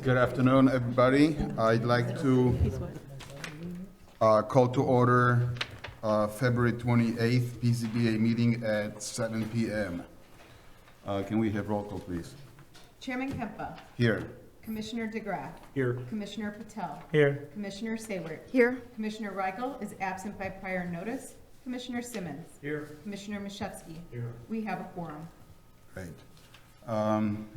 Good afternoon, everybody. I'd like to call to order February 28th PZBA meeting at 7 p.m. Can we have roll call, please? Chairman Kempa. Here. Commissioner DeGraff. Here. Commissioner Patel. Here. Commissioner Sayward. Here. Commissioner Weigel is absent by prior notice. Commissioner Simmons. Here. Commissioner Mashevsky. Here. We have a quorum. Great.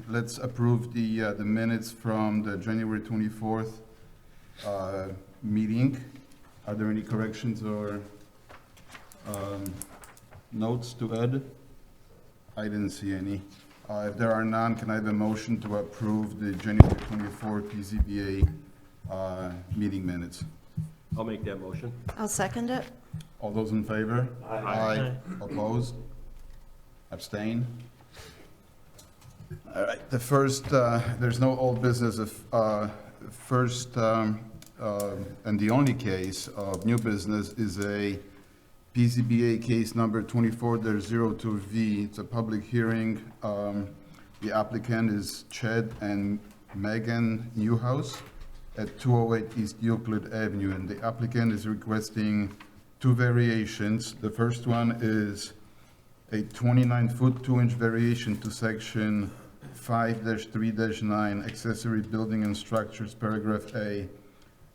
Let's approve the minutes from the January 24th meeting. Are there any corrections or notes to add? I didn't see any. If there are none, can I have a motion to approve the January 24th PZBA meeting minutes? I'll make that motion. I'll second it. All those in favor? Aye. Opposed? Abstain? All right, the first, there's no old business. First and the only case of new business is a PZBA case number 24-02V. It's a public hearing. The applicant is Chad and Megan Newhouse at 208 East Euclid Avenue, and the applicant is requesting two variations. The first one is a 29-foot 2-inch variation to section 5-3-9 accessory building and structures, paragraph A,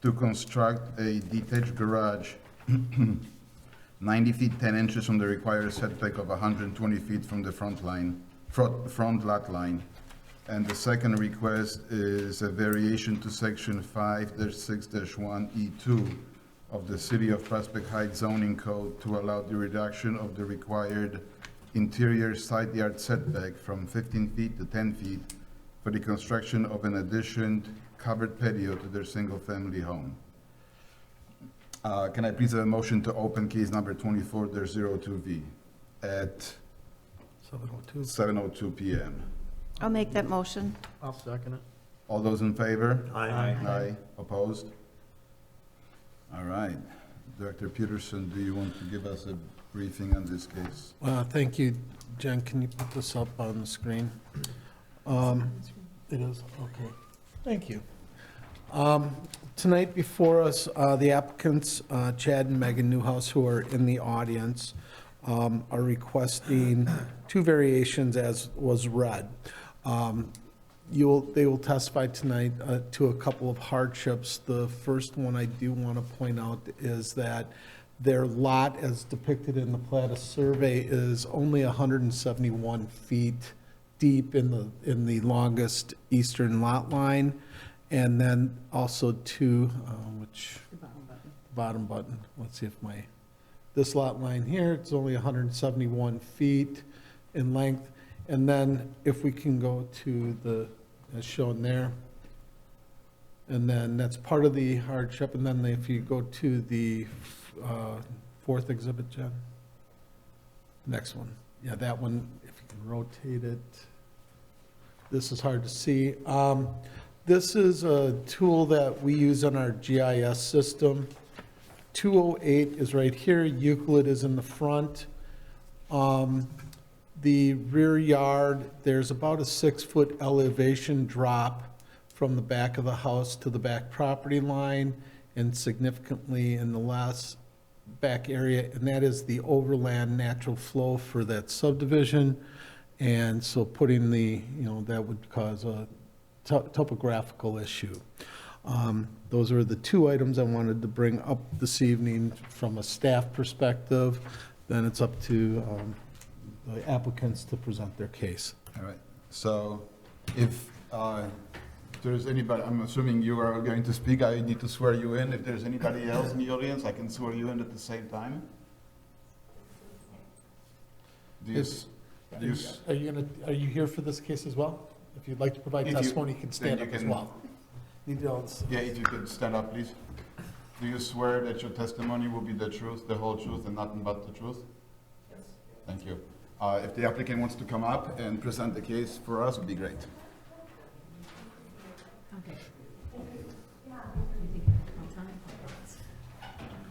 to construct a detached garage 90 feet 10 inches from the required setback of 120 feet from the front lot line. And the second request is a variation to section 5-6-1E2 of the City of Prospect Heights zoning code to allow the reduction of the required interior side yard setback from 15 feet to 10 feet for the construction of an addition covered patio to their single-family home. Can I please have a motion to open case number 24-02V at 7:02 p.m.? I'll make that motion. I'll second it. All those in favor? Aye. Aye. Opposed? All right. Director Peterson, do you want to give us a briefing on this case? Thank you. Jen, can you put this up on the screen? It is, okay. Thank you. Tonight before us, the applicants, Chad and Megan Newhouse, who are in the audience, are requesting two variations as was read. They will testify tonight to a couple of hardships. The first one I do want to point out is that their lot, as depicted in the plat of survey, is only 171 feet deep in the longest eastern lot line, and then also to bottom button. Let's see if this lot line here, it's only 171 feet in length, and then if we can go to the as shown there, and then that's part of the hardship, and then if you go to the fourth exhibit, Jen. Next one. Yeah, that one, if you can rotate it. This is hard to see. This is a tool that we use on our GIS system. 208 is right here. Euclid is in the front. The rear yard, there's about a 6-foot elevation drop from the back of the house to the back property line, and significantly in the last back area, and that is the overland natural flow for that subdivision. And so putting that would cause a topographical issue. Those are the two items I wanted to bring up this evening from a staff perspective. Then it's up to the applicants to present their case. All right. So if there's anybody, I'm assuming you are going to speak, I need to swear you in. If there's anybody else in the audience, I can swear you in at the same time. Are you here for this case as well? If you'd like to provide testimony, you can stand up as well. Yeah, if you could stand up, please. Do you swear that your testimony will be the truth, the whole truth, and nothing but the truth? Yes. Thank you. If the applicant wants to come up and present the case for us, would be great. Okay.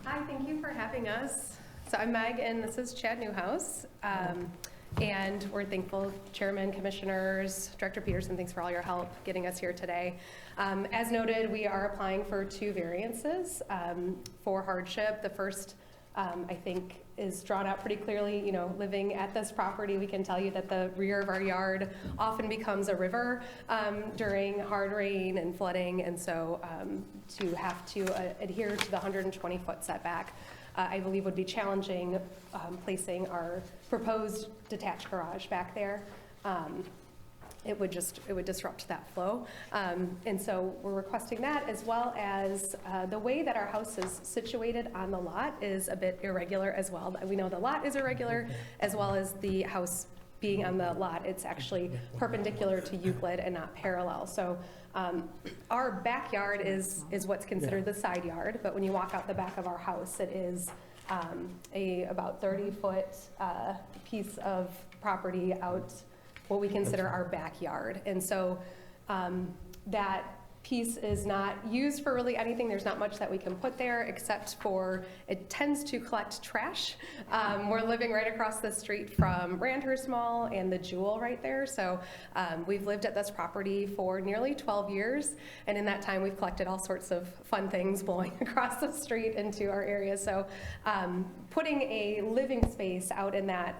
Hi, thank you for having us. So I'm Meg, and this is Chad Newhouse. And we're thankful, Chairman, Commissioners, Director Peterson, thanks for all your help getting us here today. As noted, we are applying for 2 variances for hardship. The first, I think, is drawn out pretty clearly. You know, living at this property, we can tell you that the rear of our yard often becomes a river during hard rain and flooding, and so to have to adhere to the 120-foot setback, I believe would be challenging, placing our proposed detached garage back there. It would disrupt that flow. And so we're requesting that, as well as the way that our house is situated on the lot is a bit irregular as well. We know the lot is irregular, as well as the house being on the lot. It's actually perpendicular to Euclid and not parallel. So our backyard is what's considered the side yard, but when you walk out the back of our house, it is a about 30-foot piece of property out what we consider our backyard. And so that piece is not used for really anything. There's not much that we can put there except for, it tends to collect trash. We're living right across the street from Randhurst Mall and the Jewel right there. So we've lived at this property for nearly 12 years. And in that time, we've collected all sorts of fun things blowing across the street into our area. So putting a living space out in that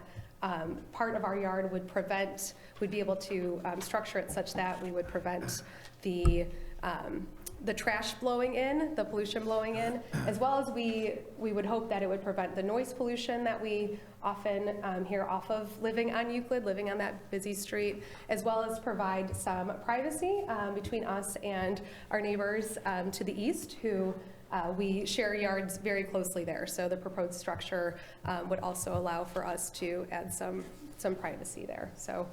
part of our yard would be able to structure it such that we would prevent the trash blowing in, the pollution blowing in, as well as we would hope that it would prevent the noise pollution that we often hear off of living on Euclid, living on that busy street, as well as provide some privacy between us and our neighbors to the east, who we share yards very closely there. So the proposed structure would also allow for us to add some privacy there. So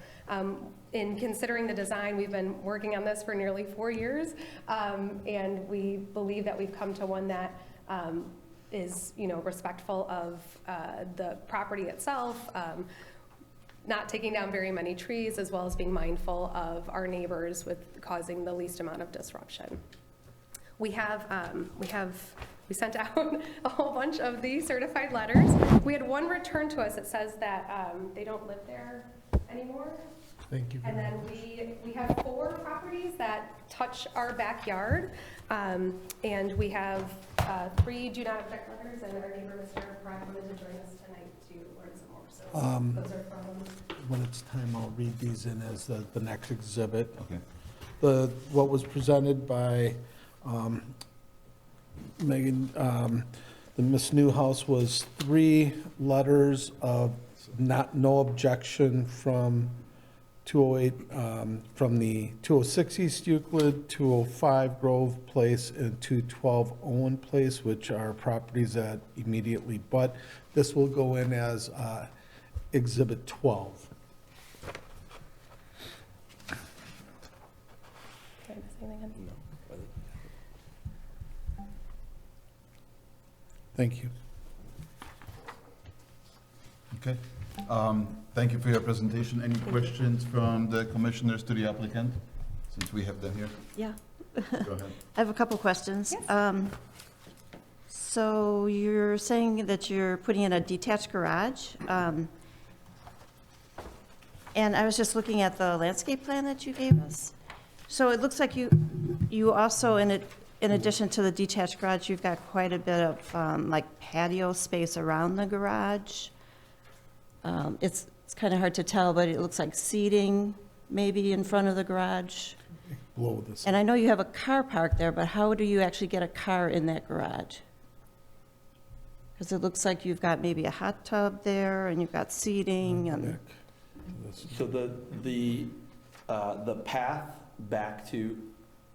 in considering the design, we've been working on this for nearly 4 years, and we believe that we've come to one that is, respectful of the property itself, not taking down very many trees, as well as being mindful of our neighbors with causing the least amount of disruption. We sent out a whole bunch of these certified letters. We had one returned to us that says that they don't live there anymore. Thank you. And then we have 4 properties that touch our backyard. And we have 3 do not object letters, and our neighbor, Mr. Pratt, wanted to join us tonight to learn some more. So those are from... When it's time, I'll read these in as the next exhibit. Okay. What was presented by Megan, the Miss Newhouse, was 3 letters of no objection from 208, from the 206 East Euclid, 205 Grove Place, and 212 Owen Place, which are properties that immediately butt. This will go in as Exhibit 12. Did I miss anything? Thank you. Okay. Thank you for your presentation. Any questions from the commissioners to the applicant, since we have them here? Yeah. Go ahead. I have a couple questions. Yes. So you're saying that you're putting in a detached garage. And I was just looking at the landscape plan that you gave us. So it looks like you also, in addition to the detached garage, you've got quite a bit of like patio space around the garage. It's kind of hard to tell, but it looks like seating maybe in front of the garage. Blow this. And I know you have a car park there, but how do you actually get a car in that garage? Because it looks like you've got maybe a hot tub there, and you've got seating, and So the path back to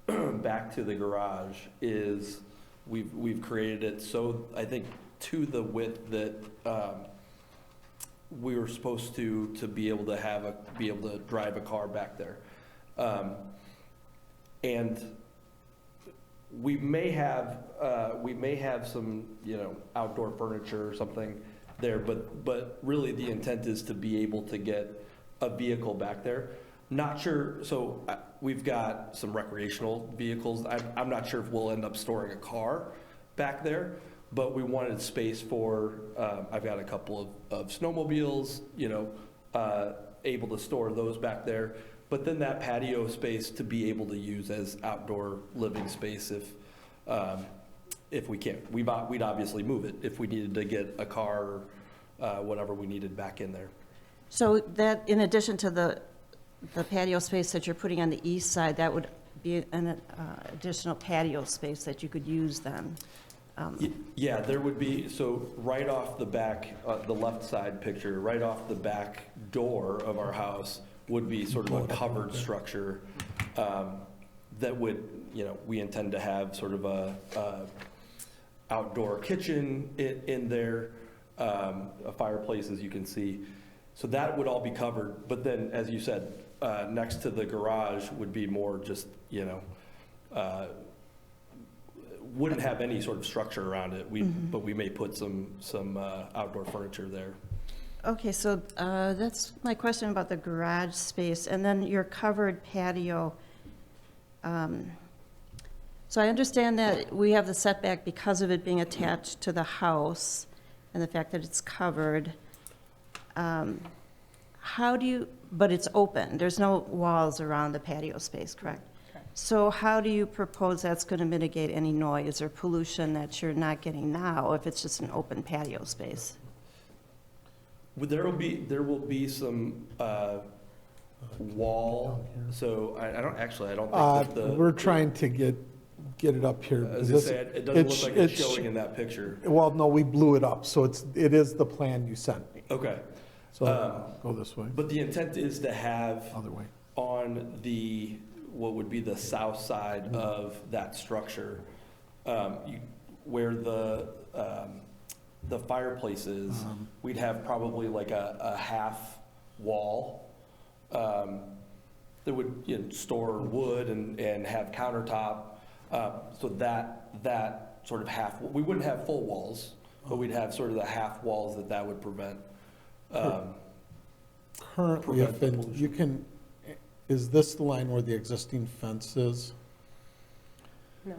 the garage is, we've created it so, I think, to the width that we were supposed to be able to drive a car back there. And we may have some, outdoor furniture or something there, but really the intent is to be able to get a vehicle back there. Not sure, so we've got some recreational vehicles. I'm not sure if we'll end up storing a car back there, but we wanted space for, I've got a couple of snowmobiles, able to store those back there. But then that patio space to be able to use as outdoor living space if we can't. We'd obviously move it if we needed to get a car or whatever we needed back in there. So that, in addition to the patio space that you're putting on the east side, that would be an additional patio space that you could use then? Yeah, there would be, so right off the back, the left side picture, right off the back door of our house would be sort of a covered structure that would, we intend to have sort of a outdoor kitchen in there, a fireplace, as you can see. So that would all be covered, but then, as you said, next to the garage would be more just, wouldn't have any sort of structure around it. But we may put some outdoor furniture there. Okay, so that's my question about the garage space, and then your covered patio. So I understand that we have the setback because of it being attached to the house and the fact that it's covered. How do you, but it's open, there's no walls around the patio space, correct? Correct. So how do you propose that's going to mitigate any noise or pollution that you're not getting now if it's just an open patio space? There will be some wall, so I don't think that We're trying to get it up here. as I said, it doesn't look like it's showing in that picture. Well, no, we blew it up, so it is the plan you sent me. Okay. So go this way, But the intent is to have other way. on what would be the south side of that structure, where the fireplace is, we'd have probably like a half wall that would store wood and have countertop. So that sort of half, we wouldn't have full walls, but we'd have sort of the half walls that would prevent. Currently, prevent you can, is this the line where the existing fence is? No.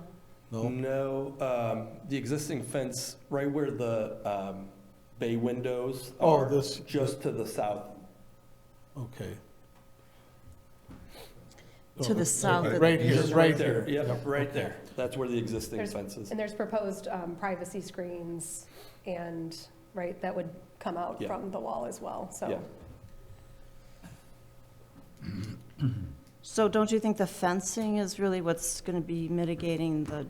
No? No, the existing fence, right where the bay windows Oh, are, this- just to the south. Okay. To the south of- Right here, Just right there, here. yep, right there. That's where the existing There's- fence is. And there's proposed privacy screens and, right, that would come out Yeah. from the wall as well, so. Yeah. So don't you think the fencing is really what's going to be mitigating the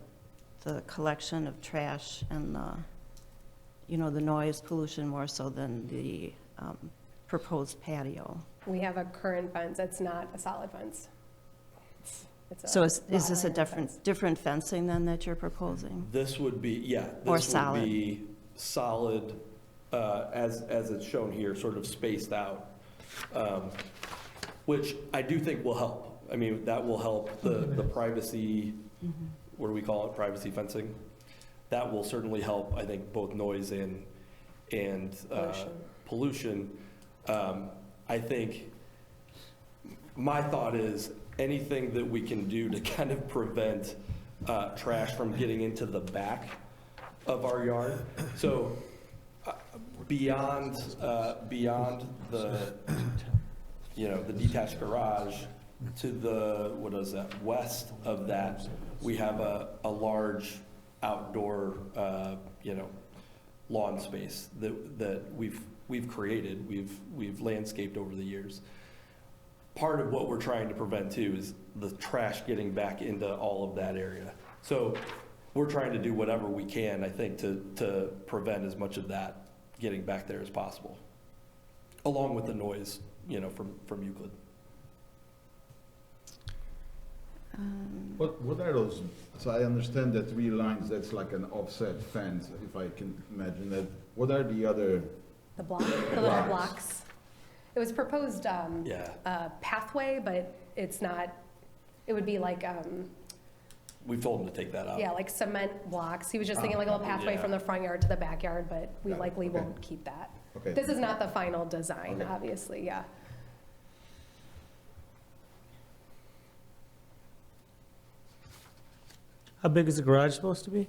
collection of trash and the noise pollution more so than the proposed patio? We have a current fence, it's not a solid fence. It's a So is this a wrought iron fence. different fencing then that you're proposing? This would be, yeah. Or This would solid. be solid, as it's shown here, sort of spaced out, which I do think will help. I mean, that will help the privacy, what do we call it, privacy fencing? That will certainly help, I think, both noise and pollution. I think, my thought is, anything that we can do to kind of prevent trash from getting into the back of our yard. So beyond the, the detached garage to the, west of that, we have a large outdoor, lawn space that we've created, we've landscaped over the years. Part of what we're trying to prevent too is the trash getting back into all of that area. So we're trying to do whatever we can, I think, to prevent as much of that getting back there as possible, along with the noise, from Euclid. What are those? So I understand that 3 lines, that's like an offset fence, if I can imagine that. What are the other? The little blocks. It was proposed Yeah, pathway, but it's not, it would be like, we've told them to take that out. yeah, like cement blocks. He was just thinking like a little pathway Yeah. from the front yard to the backyard, but we Got it, likely okay. won't keep that. Okay. This is not the final design, Okay. obviously, yeah. How big is the garage supposed to be?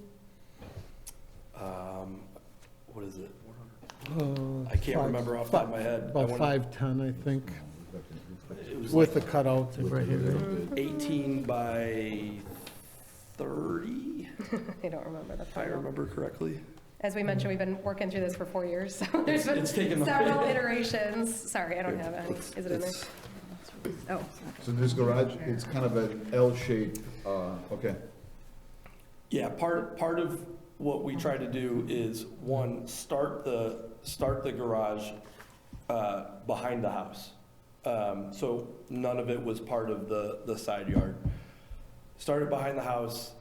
What is it? I can't remember off the top of my head. I About wanna- 5'10", I think, It was with like the cutout. Right here. 18 by 30, I don't remember the if I final. remember correctly. As we mentioned, we've been working through this for 4 years, so there's been It's taken a- several iterations. Sorry, I don't have any. Is it in there? It's- Oh, So this garage, it's kind of an L shape, okay. Yeah, part of what we try to do is, one, start the garage behind the house. So none of it was part of the side yard. Started behind the house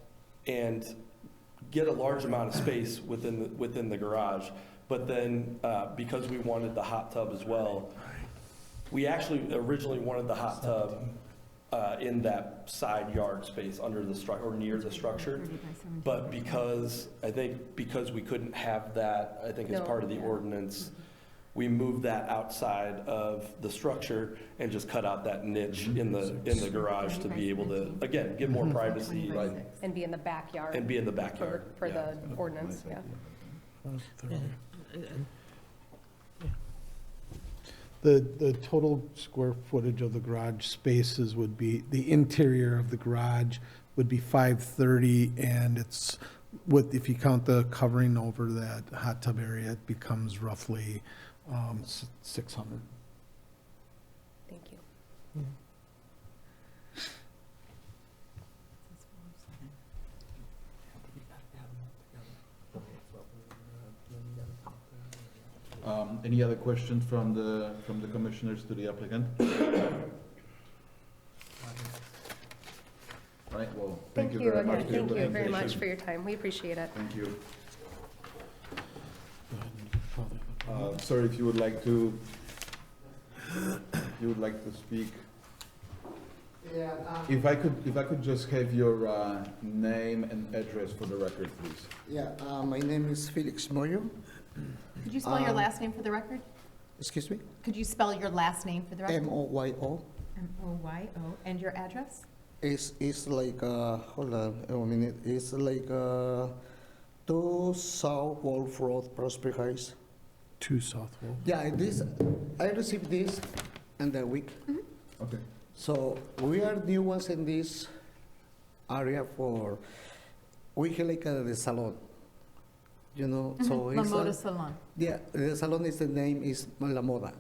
and get a large amount of space within the garage. But then, because we wanted the hot tub as well, we actually originally wanted the hot tub in that side yard space under the structure, or near the structure. But because we couldn't have that, I think as No. part of the ordinance, we moved that outside of the structure and just cut out that niche in the garage to be able to, again, give more privacy and be in the backyard. and be in the backyard. For Yeah. the ordinance, yeah. The total square footage of the garage spaces would be, the interior of the garage would be 530, and it's, if you count the covering over that hot tub area, it becomes roughly 600. Thank you. Any other questions from the commissioners to the applicant? Right, well, thank you very much. Again, for your thank you very much presentation. for your time. We appreciate it. Thank you. Sir, if you would like to, speak. Yeah, If I could just have your name and address for the record, please. my name is Felix Moyo. Could you spell your last name for the record? Excuse me? Could you spell your last name for the record? Moyo. Moyo, and your address? It's like, hold on a minute. It's like 2 South Wolf Road, Prosper Heights. 2 Southwell. Yeah, I received this in the week. Okay. So we are new ones in this area for, we have like the salon. You know, so La it's Moda Salon. yeah, the salon is the name is La Moda.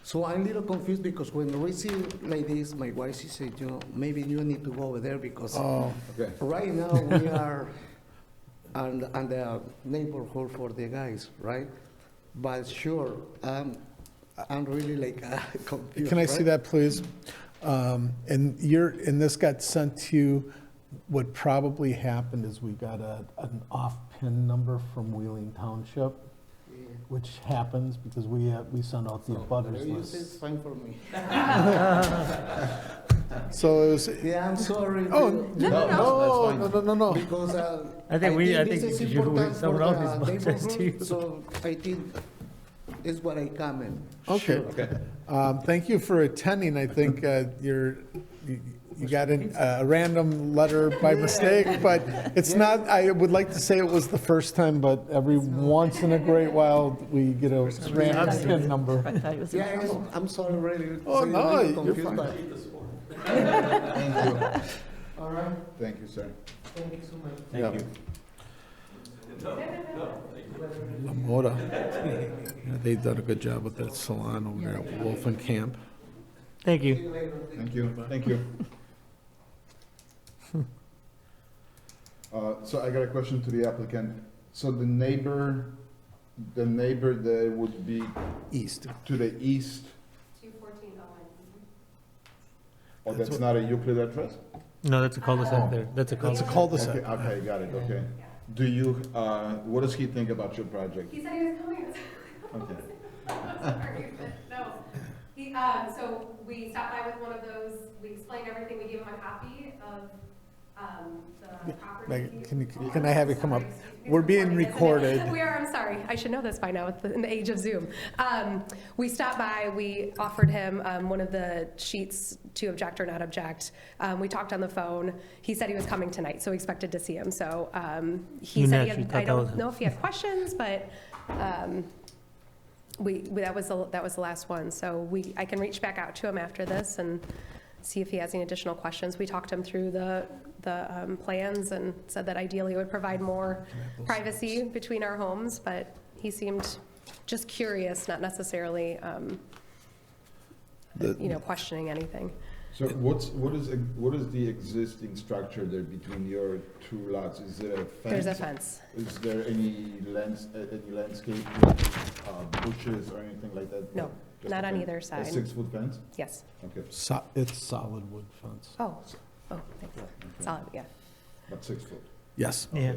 So I'm a little confused because when we see like this, my wife she said, you know, maybe you need to go over there because Okay. right now we are on the neighborhood for the guys, right? But sure, I'm really like confused. Can I see right? that, please? And this got sent to you. What probably happened is we got an off-pin number from Wheeling Township, Yeah. which happens because we send out the Whatever abutters you say is list. fine for me. So it was, Yeah, I'm sorry. oh, no. Because I think this is you should important wait someone for else's the budget too. neighborhood, so I think it's what I come in. Okay. Okay. Thank you for attending. I think you got a random letter by mistake, but it's not, I would like to say it was the first time, but every once in a great while, we get a random PIN number. I thought it was in Yeah, trouble. I'm sorry, really. Oh, so no, really you're confused, fine. but- Thank you. All right, Thank you, sir. thank you so much. Thank you. Lamoda. Yeah, they've done a good job with that salon over there at Wolf and Camp. Thank you. Thank you, thank you. So I got a question to the applicant. So the neighbor that would be East. to the east, 214 Owen. oh, that's not a Euclid address? No, that's a cul-de-sac there. That's a That's a cul-de-sac. Okay, cul-de-sac. okay, got it, okay. Do you, what does he think about your project? He said he was coming. Okay. Sorry, but no. So we stopped by with one of those, we explained everything, we gave him a copy of the property. Megan, can I have you come up? We're being recorded. We are, I'm sorry, I should know this by now in the age of Zoom. We stopped by, we offered him one of the sheets to object or not object. We talked on the phone. He said he was coming tonight, so we expected to see him. So he You said, naturally thought I that was don't him. know if he had questions, but that was the last one. So I can reach back out to him after this and see if he has any additional questions. We talked him through the plans and said that ideally it would provide more privacy between our homes, but he seemed just curious, not necessarily, questioning anything. So what is the existing structure there between your two lots? Is there a fence? There's a fence. Is there any landscape, bushes or anything like that? No, Just not a on fence? either A side. 6-foot fence? Yes. Okay, It's solid wood fence. Oh, thanks. Solid, yeah. but 6 foot. Yes. Yeah.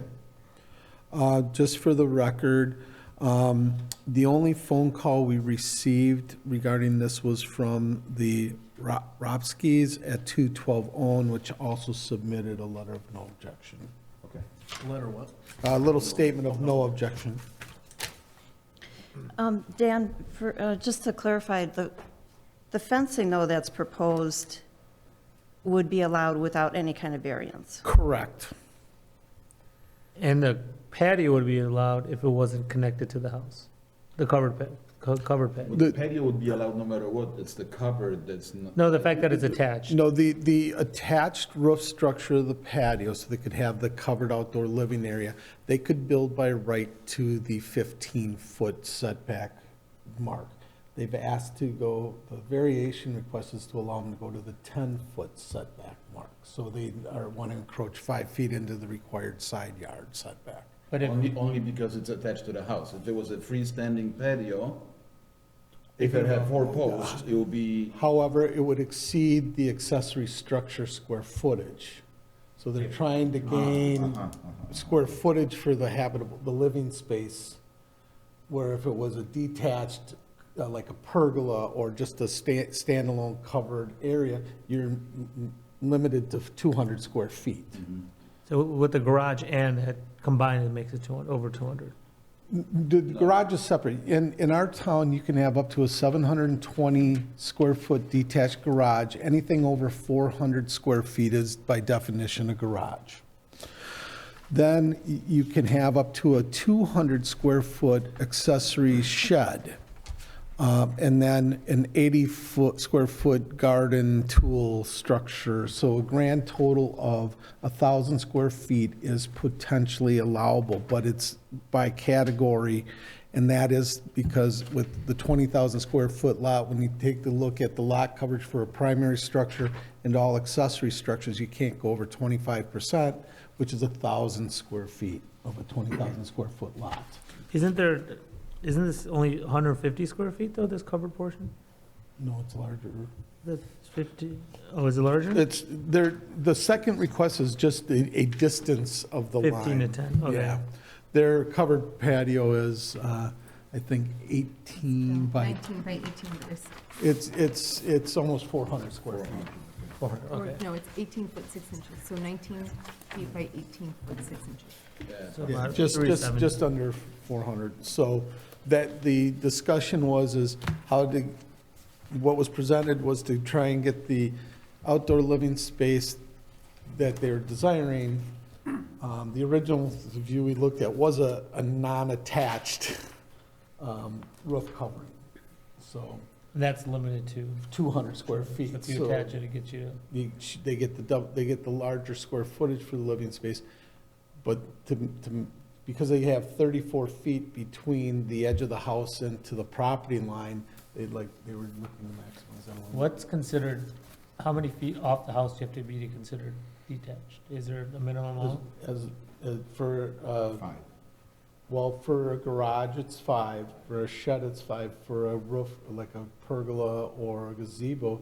Just for the record, the only phone call we received regarding this was from the Ropskis at 212 Owen, which also submitted a letter of no objection. Okay. Letter what? A little statement of no objection. Dan, just to clarify, the fencing, though, that's proposed would be allowed without any kind of variance? Correct. And the patio would be allowed if it wasn't connected to the house, the covered patio. Well, the patio would be allowed no matter what, it's the cover that's not. No, the fact that it's attached. No, the attached roof structure of the patio, so they could have the covered outdoor living area, they could build by right to the 15-foot setback mark. They've asked to go, the variation request is to allow them to go to the 10-foot setback mark. So they want to encroach 5 feet into the required side yard setback. But if, Only because it's attached to the house. If it was a freestanding patio, if it had 4 posts, it would be, However, it would exceed the accessory structure square footage. So they're trying to gain square footage for the habitable, the living space, where if it was a detached, like a pergola or just a standalone covered area, you're limited to 200 square feet. so with the garage and that combined, it makes it 200, over 200. The garage is separate. In our town, you can have up to a 720 square foot detached garage. Anything over 400 square feet is by definition a garage. Then you can have up to a 200 square foot accessory shed. And then an 80 square foot garden tool structure. So a grand total of 1,000 square feet is potentially allowable, but it's by category. And that is because with the 20,000 square foot lot, when you take a look at the lot coverage for a primary structure and all accessory structures, you can't go over 25%, which is 1,000 square feet of a 20,000 square foot lot. Isn't this only 150 square feet though, this covered portion? No, it's larger. That's 50, oh, is it larger? It's, the second request is just a distance of the line. 15 to 10, okay. Yeah. Their covered patio is, I think, 18 by, 19 by 18, it's almost 400 square feet. 400, okay. no, it's 18 foot 6 inches, so 19 feet by 18 foot 6 inches. So Yeah, about just 370. under 400. So that the discussion was what was presented was to try and get the outdoor living space that they're desiring. The original view we looked at was a non-attached roof covering, so That's limited to, 200 square feet. if you So attach it, it gets you to. they get they get the larger square footage for the living space, but because they have 34 feet between the edge of the house and to the property line, they were looking to maximize that one. What's considered, how many feet off the house do you have to be to consider detached? Is there a minimum amount? For, 5. well, for a garage, it's 5, for a shed, it's 5, for a roof, like a pergola or a gazebo,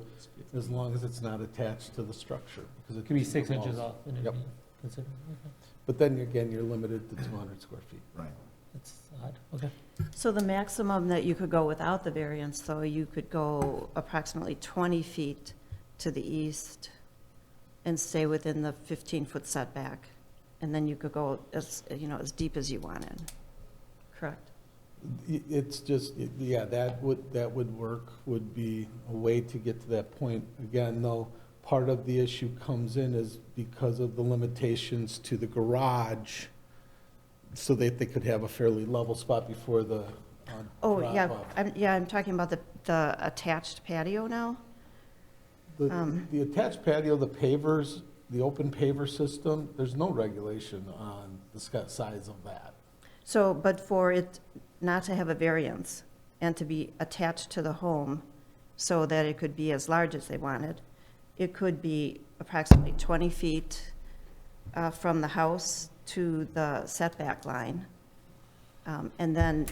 as long as it's not attached to the structure. Because It could be 6 inches off and it'd Yep. be considered, okay. But then again, you're limited to 200 square feet. Right. That's odd, okay. So the maximum that you could go without the variance, though, you could go approximately 20 feet to the east and stay within the 15-foot setback, and then you could go as deep as you wanted, correct? It's just, yeah, that would work, would be a way to get to that point. Again, though, part of the issue comes in is because of the limitations to the garage, so that they could have a fairly level spot before the Oh, yeah, drop-off. I'm talking about the attached patio now. The attached patio, the pavers, the open paver system, there's no regulation on the size of that. So, but for it not to have a variance and to be attached to the home so that it could be as large as they wanted, it could be approximately 20 feet from the house to the setback line. And then,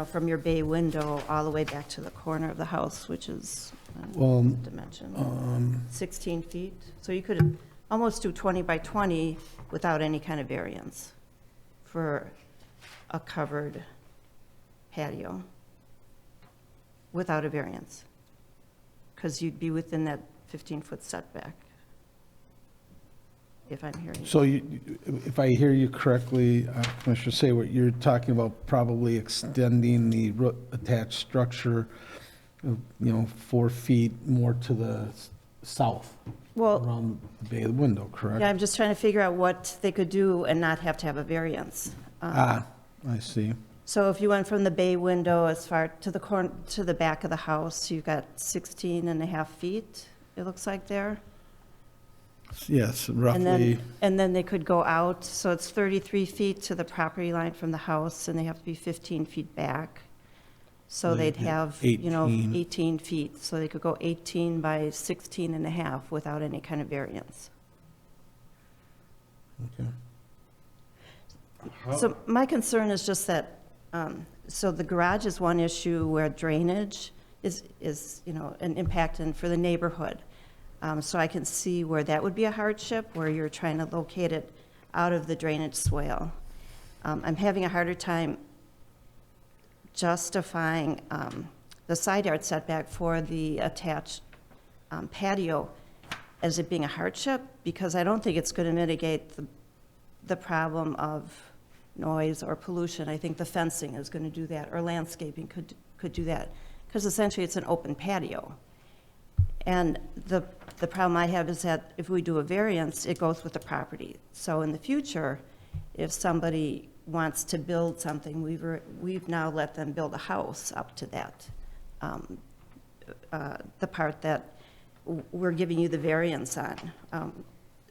from your bay window all the way back to the corner of the house, which is, dimension, 16 feet. So you could almost do 20 by 20 without any kind of variance for a covered patio, without a variance, because you'd be within that 15-foot setback, if I'm hearing you. So if I hear you correctly, Commissioner Sayward, you're talking about probably extending the attached structure, 4 feet more to the south, Well, around the bay window, correct? yeah, I'm just trying to figure out what they could do and not have to have a variance. I see. So if you went from the bay window as far to the corner, to the back of the house, you've got 16 and a half feet, it looks like there. Yes, And roughly. then they could go out, so it's 33 feet to the property line from the house, and they have to be 15 feet back. So they'd have, 18. 18 feet, so they could go 18 by 16 and a half without any kind of variance. Okay. So my concern is just that, so the garage is one issue where drainage is an impact for the neighborhood. So I can see where that would be a hardship, where you're trying to locate it out of the drainage swale. I'm having a harder time justifying the side yard setback for the attached patio as it being a hardship, because I don't think it's going to mitigate the problem of noise or pollution. I think the fencing is going to do that, or landscaping could do that, because essentially it's an open patio. And the problem I have is that if we do a variance, it goes with the property. So in the future, if somebody wants to build something, we've now let them build a house up to that, the part that we're giving you the variance on.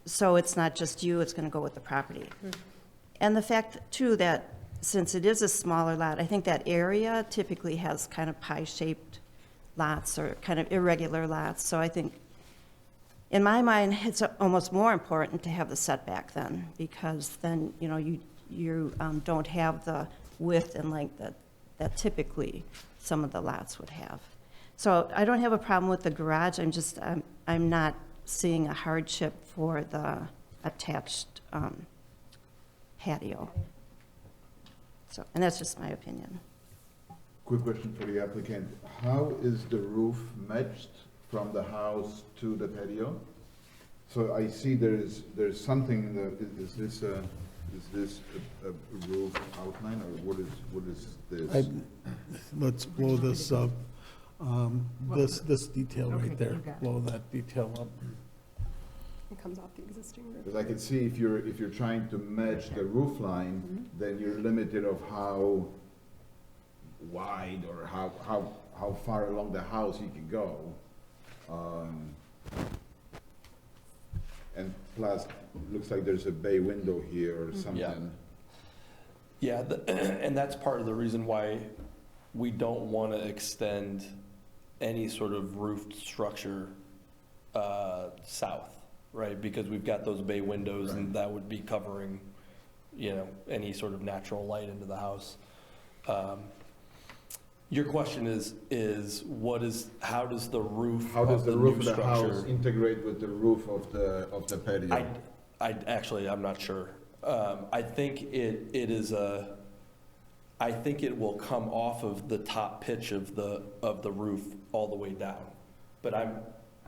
So it's not just you, it's going to go with the property. And the fact, too, that since it is a smaller lot, I think that area typically has kind of pie-shaped lots or kind of irregular lots. So I think, in my mind, it's almost more important to have the setback then, because then, you don't have the width and length that typically some of the lots would have. So I don't have a problem with the garage. I'm not seeing a hardship for the attached patio. So, and that's just my opinion. Quick question for the applicant. How is the roof matched from the house to the patio? So I see there's something, is this a roof outline, or what is this? Let's blow this up. This detail Okay, right there, you got it. blow that detail up. It comes off the existing roof. Because I can see if you're trying to match the roof line, then you're limited of how wide or how far along the house you can go. And plus, looks like there's a bay window here or something. Yeah, and that's part of the reason why we don't want to extend any sort of roofed structure south, right? Because we've got those bay windows, and that would be covering, any sort of natural light into the house. Your question is how does the roof How does of the the roof new of the house structure? integrate with the roof of the patio? I'm not sure. I think I think it will come off of the top pitch of the roof all the way down. But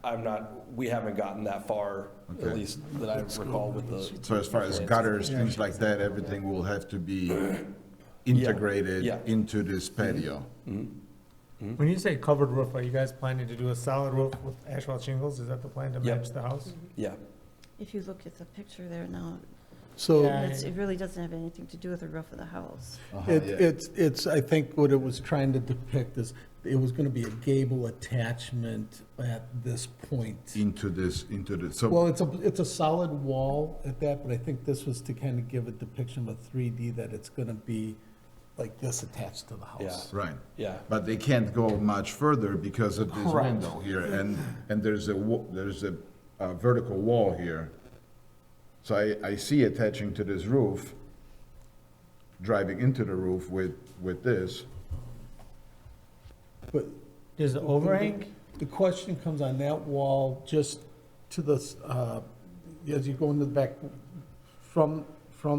I'm not, we haven't gotten that far, Okay. at least that I recall with the. So as far as gutters, things like that, everything will have to be integrated Yeah. into this patio? When you say covered roof, are you guys planning to do a solid roof with asphalt shingles? Is that the plan to Yep. match the house? Yeah, If you look at the picture there now, So Yeah. It really doesn't have anything to do with the roof of the house. it's, I think what it was trying to depict is, it was gonna be a gable attachment at this point. Into this, so. Well, it's a solid wall at that, but I think this was to kind of give a depiction of a 3D, that it's gonna be like this attached to the house. Right. Yeah. But they can't go much further because of this Correct. window here, and there's a vertical wall here. So I see attaching to this roof, driving into the roof with this. But There's an overhang? the question comes on that wall, just to the, as you go into the back, from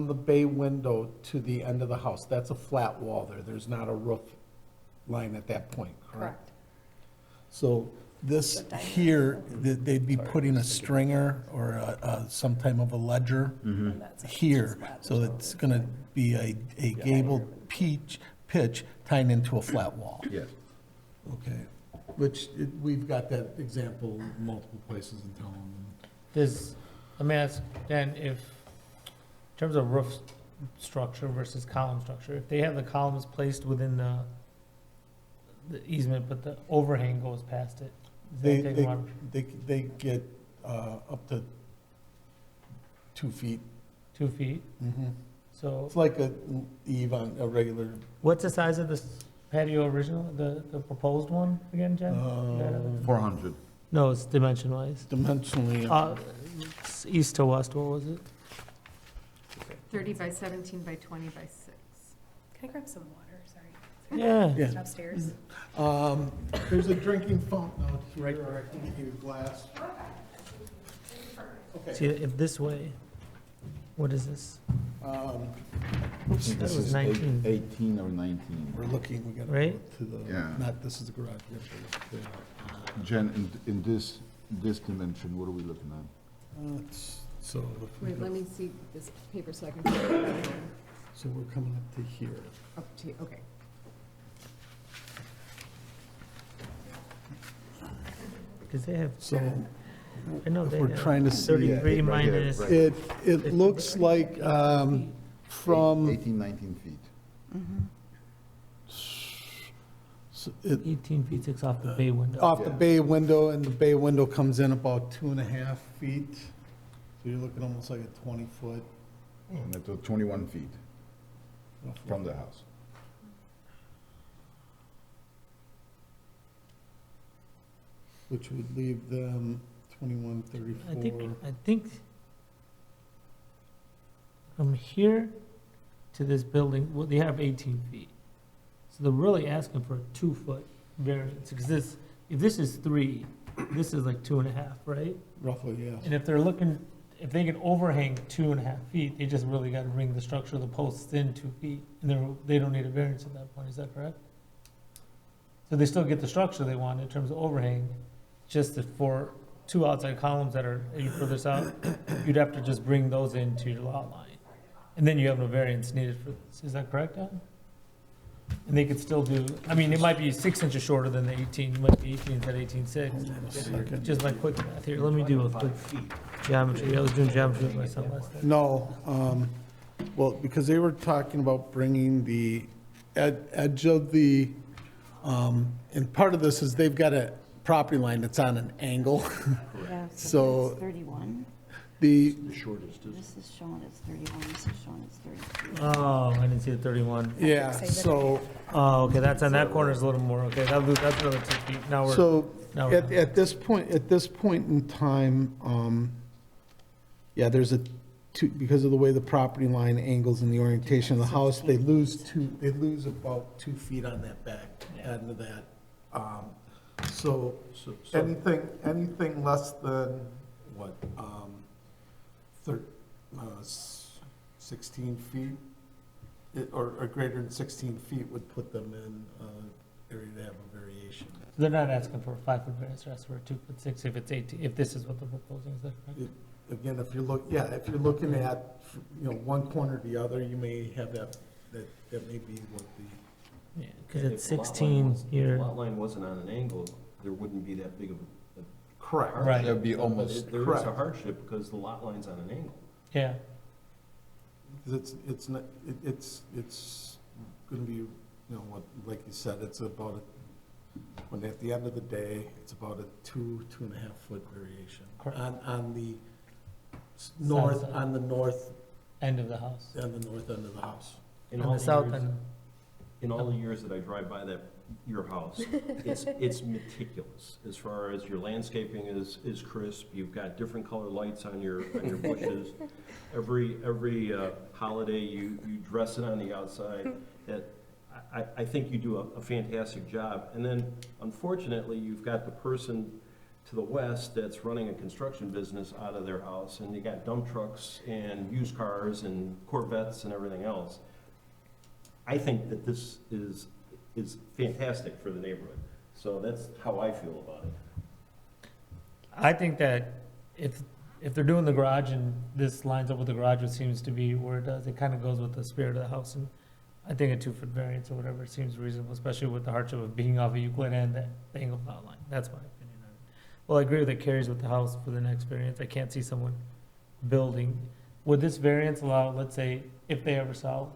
the bay window to the end of the house, that's a flat wall there. There's not a roof line at that point, correct? Correct. So this here, they'd be putting a stringer or some type of a ledger here. So it's gonna be a gabled pitch tying into a flat wall. Yes. Okay, which, we've got that example multiple places in town. Let me ask, Dan, if, in terms of roof structure versus column structure, if they have the columns placed within the easement, but the overhang goes past it, does that take a lot of- They get up to 2 feet. 2 feet? Mhm. So It's like a eave on a regular, what's the size of this patio original, the proposed one again, Jen? 400. No, it's dimension wise. dimensionally. It's east to west, what was it? 30 by 17 by 20 by 6. Can I grab some water? Sorry. Yeah. Yeah. It's upstairs. There's a drinking fountain out right there. I can get you a glass. See, if this way, what is this? This That was is 19. 18 or 19. We're looking, we gotta go Right? to the, Yeah. not, this is the garage. we have to go there. Jen, in this dimension, what are we looking at? So, if we Wait, go- let me see this paper so I can put it so we're coming up to here. up to, okay. Because they have, So I know if they we're have trying to see, 33 right here, minus, right. it looks like from, 18, 19 feet. it, 18 feet 6 off the bay window. off the Yeah. bay window, and the bay window comes in about 2.5 feet. So you're looking almost like a 20-foot. And it's 21 feet from the house. Which would leave them 21, 34. I think from here to this building, well, they have 18 feet. So they're really asking for a 2-foot variance, because this, if this is 3, this is like 2.5, right? Roughly, yes. And if they're looking, if they can overhang 2.5 feet, they just really gotta bring the structure of the posts in 2 feet, and they don't need a variance at that point, is that correct? So they still get the structure they want in terms of overhang, just that for 2 outside columns that are further south, you'd have to just bring those into your lot line. And then you have no variance needed for this, is that correct, Don? And they could still do, I mean, it might be 6 inches shorter than the 18, it might be 18 instead of 18.6. Just my quick math here, let me do a quick geometry, I was doing geometry with myself last night. No, well, because they were talking about bringing the edge of the, and part of this is they've got a property line that's on an angle. Yeah, So- it's 31. The, This is showing it's 31, this is showing it's 33. Oh, I didn't see the 31. yeah, so, Oh, okay, that's on that corner is a little more, okay, that's another 2 feet, now we're, so now we're. at this point in time, yeah, there's because of the way the property line angles and the orientation of the house, they lose about 2 feet on that back end of that. So anything less than, what, 16 feet, or greater than 16 feet would put them in area to have a variation. They're not asking for a 5-foot variance, they're asking for a 2'6" if it's 18, if this is what they're proposing, is that correct? Again, if you're looking at, one corner or the other, you may have that may be what the. Yeah, because it's If the lot line 16 was- if here. the lot line wasn't on an angle, there wouldn't be that big of a Correct. Right. That'd be But almost, there is correct. a hardship because the lot line's on an angle. Yeah, Because it's not, it's gonna be, you know, what, like you said, it's about, when at the end of the day, it's about a 2.5 foot variation. Correct. On the South side. on the north, End of the house. on the north end of the house. In On all the the south years- end, In all the years that I drive by your house, it's meticulous. As far as your landscaping is crisp, you've got different color lights on your bushes. Every holiday, you dress it on the outside. I think you do a fantastic job. And then, unfortunately, you've got the person to the west that's running a construction business out of their house, and you got dump trucks and used cars and Corvettes and everything else. I think that this is fantastic for the neighborhood. So that's how I feel about it. I think that if they're doing the garage and this lines up with the garage, which seems to be where it does, it kind of goes with the spirit of the house. And I think a 2-foot variance or whatever seems reasonable, especially with the hardship of being off of Euclid and the angled lot line. That's my opinion on it. Well, I agree with it carries with the house for the next variance. I can't see someone building. Would this variance allow, let's say, if they ever sell,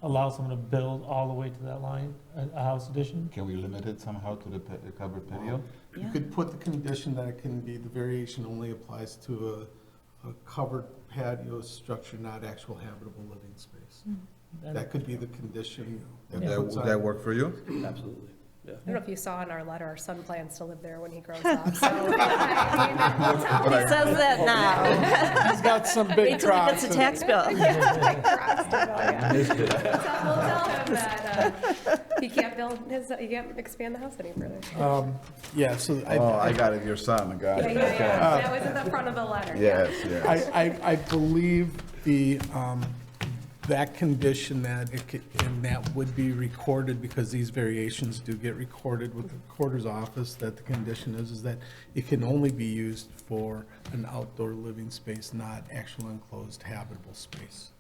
allow someone to build all the way to that line, a house addition? Can we limit it somehow to the covered patio? You Yeah. could put the condition that it can be, the variation only applies to a covered patio structure, not actual habitable living space. That could be the condition. Would Yeah. would that work for you? Absolutely, yeah. I don't know if you saw in our letter, our son plans to live there when he grows up, so. I mean, we'll tell He him. says that now. He's got some big Wait till he crocs. gets a tax bill. We'll tell him that he can't expand the house any further. Yeah, so Oh, I got it, your son, got Yeah, it. yeah, yeah. That was at the front of the letter. Yes, yes. I believe that condition that it could, and that would be recorded, because these variations do get recorded with the recorder's office, that the condition is that it can only be used for an outdoor living space, not actual enclosed habitable space,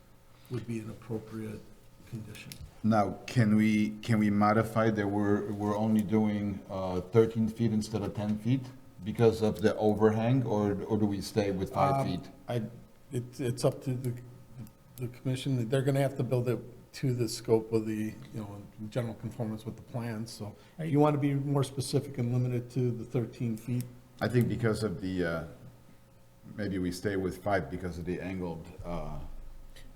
would be an appropriate condition. Now, can we modify that we're only doing 13 feet instead of 10 feet because of the overhang, or do we stay with 5 feet? It's up to the commission. They're gonna have to build it to the scope of the, general conformance with the plans. So if you want to be more specific and limited to the 13 feet, I think because of the, maybe we stay with 5 because of the angled,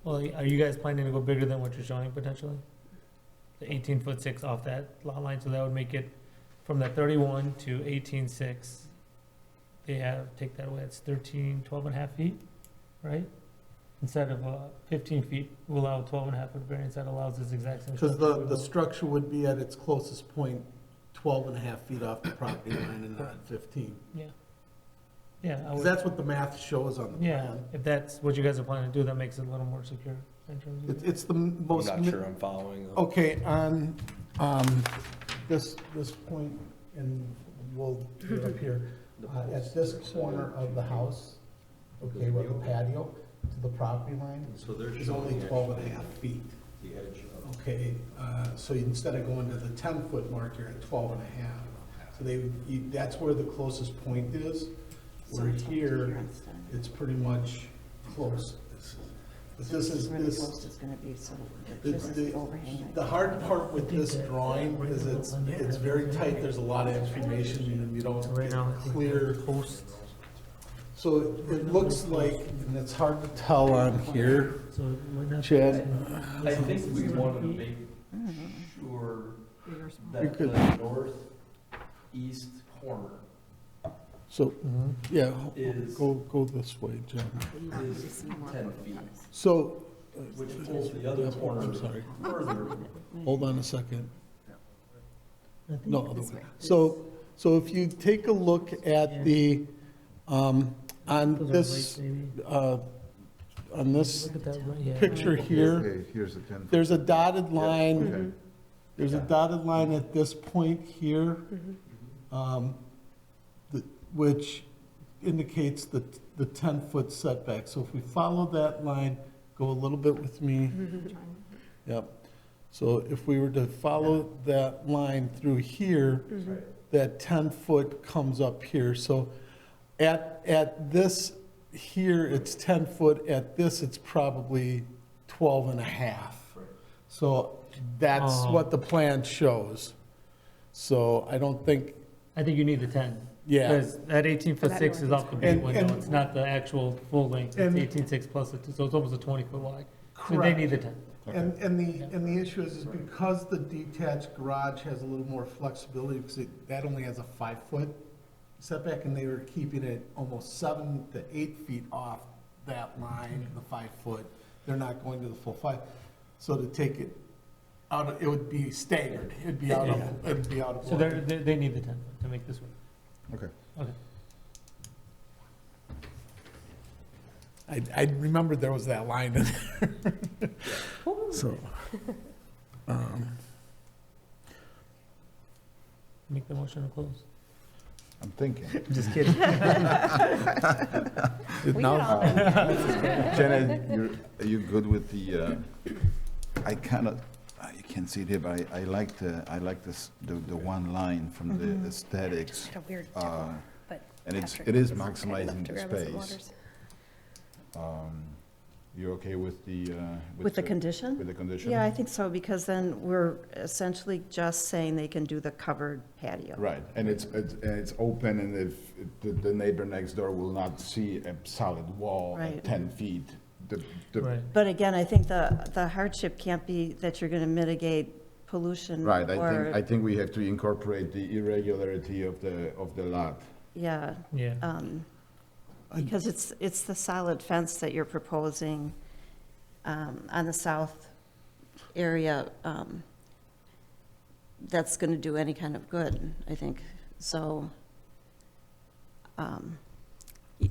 Well, are you guys planning to go bigger than what you're showing potentially? The 18'6" off that lot line, so that would make it from that 31 to 18'6". Take that away, it's 12 and a half feet, right? Instead of 15 feet, we'll allow 12 and a half foot variance, that allows this exact same. because structure. the structure would be at its closest point 12 and a half feet off the property line and not 15. Yeah. Yeah, I Because would, that's what the math shows on the yeah, plan. if that's what you guys are planning to do, that makes it a little more secure in terms of. It's the I'm most. not sure I'm following. Okay, on, this point, and we'll do it up here, at this corner of the house, okay, where the patio to the property line So they're is only showing 12 and a half feet. the edge of. Okay, so instead of going to the 10-foot mark, you're at 12 and a half. So that's where the closest point is. Where here, it's pretty much close. But this is, the hard part with this drawing is it's very tight, there's a lot of information, and you don't Right now, I get think clear. post, So it looks like, and it's hard to tell on here, so it might not. Chad. I think we want to make sure We that could- the northeast corner So, Mhm. yeah, is, go this way, John. is 10 feet, So, which pulls the other corner I'm sorry, further. hold on a second. I think- No, other way. So if you take a look at the, on Those are this, lights, maybe. on this Look at that, right, yeah. picture here, Okay, here's the 10. there's a dotted line, Okay. there's a dotted line at this point here, which indicates the 10-foot setback. So if we follow that line, go a little bit with me. Yep. So if we were to follow that line through here, that 10-foot comes up here. So at this here, it's 10 foot. At this, it's probably 12 and a half. So that's Oh. what the plan shows. So I don't think, I think you need the 10. yeah. Because that 18'6" is off the bay And- window, and- it's not the actual full length, it's And- 18'6" plus it, so it's almost a 20-foot wide. So they Correct. need the 10. And the issue is because the detached garage has a little more flexibility, because that only has a 5-foot setback, and they were keeping it almost 7 to 8 feet off that line, the 5-foot. They're not going to the full 5. So to take it out, it would be staggered. It'd be out of, it'd be out of. So they need the 10 to make this work. Okay. Okay. I remembered there was that line in there. So, Make the motion to close. I'm thinking. Just kidding. We now- get all that. Jenna, are you good with the, I kind of, you can't see it here, but I like the one line from the aesthetics. Had a weird Uh, tempo, but and Patrick it is was kind maximizing enough to the grab us some space. waters. You okay with the? With the condition? With the condition? Yeah, I think so, because then we're essentially just saying they can do the covered patio. Right, and it's open, and if the neighbor next door will not see a solid wall Right. at 10 feet, the Right. But again, I think the hardship can't be that you're going to mitigate pollution. Right, or- I think we have to incorporate the irregularity of the lot. Yeah, Yeah. because it's the solid fence that you're proposing on the south area that's going to do any kind of good, I think. So,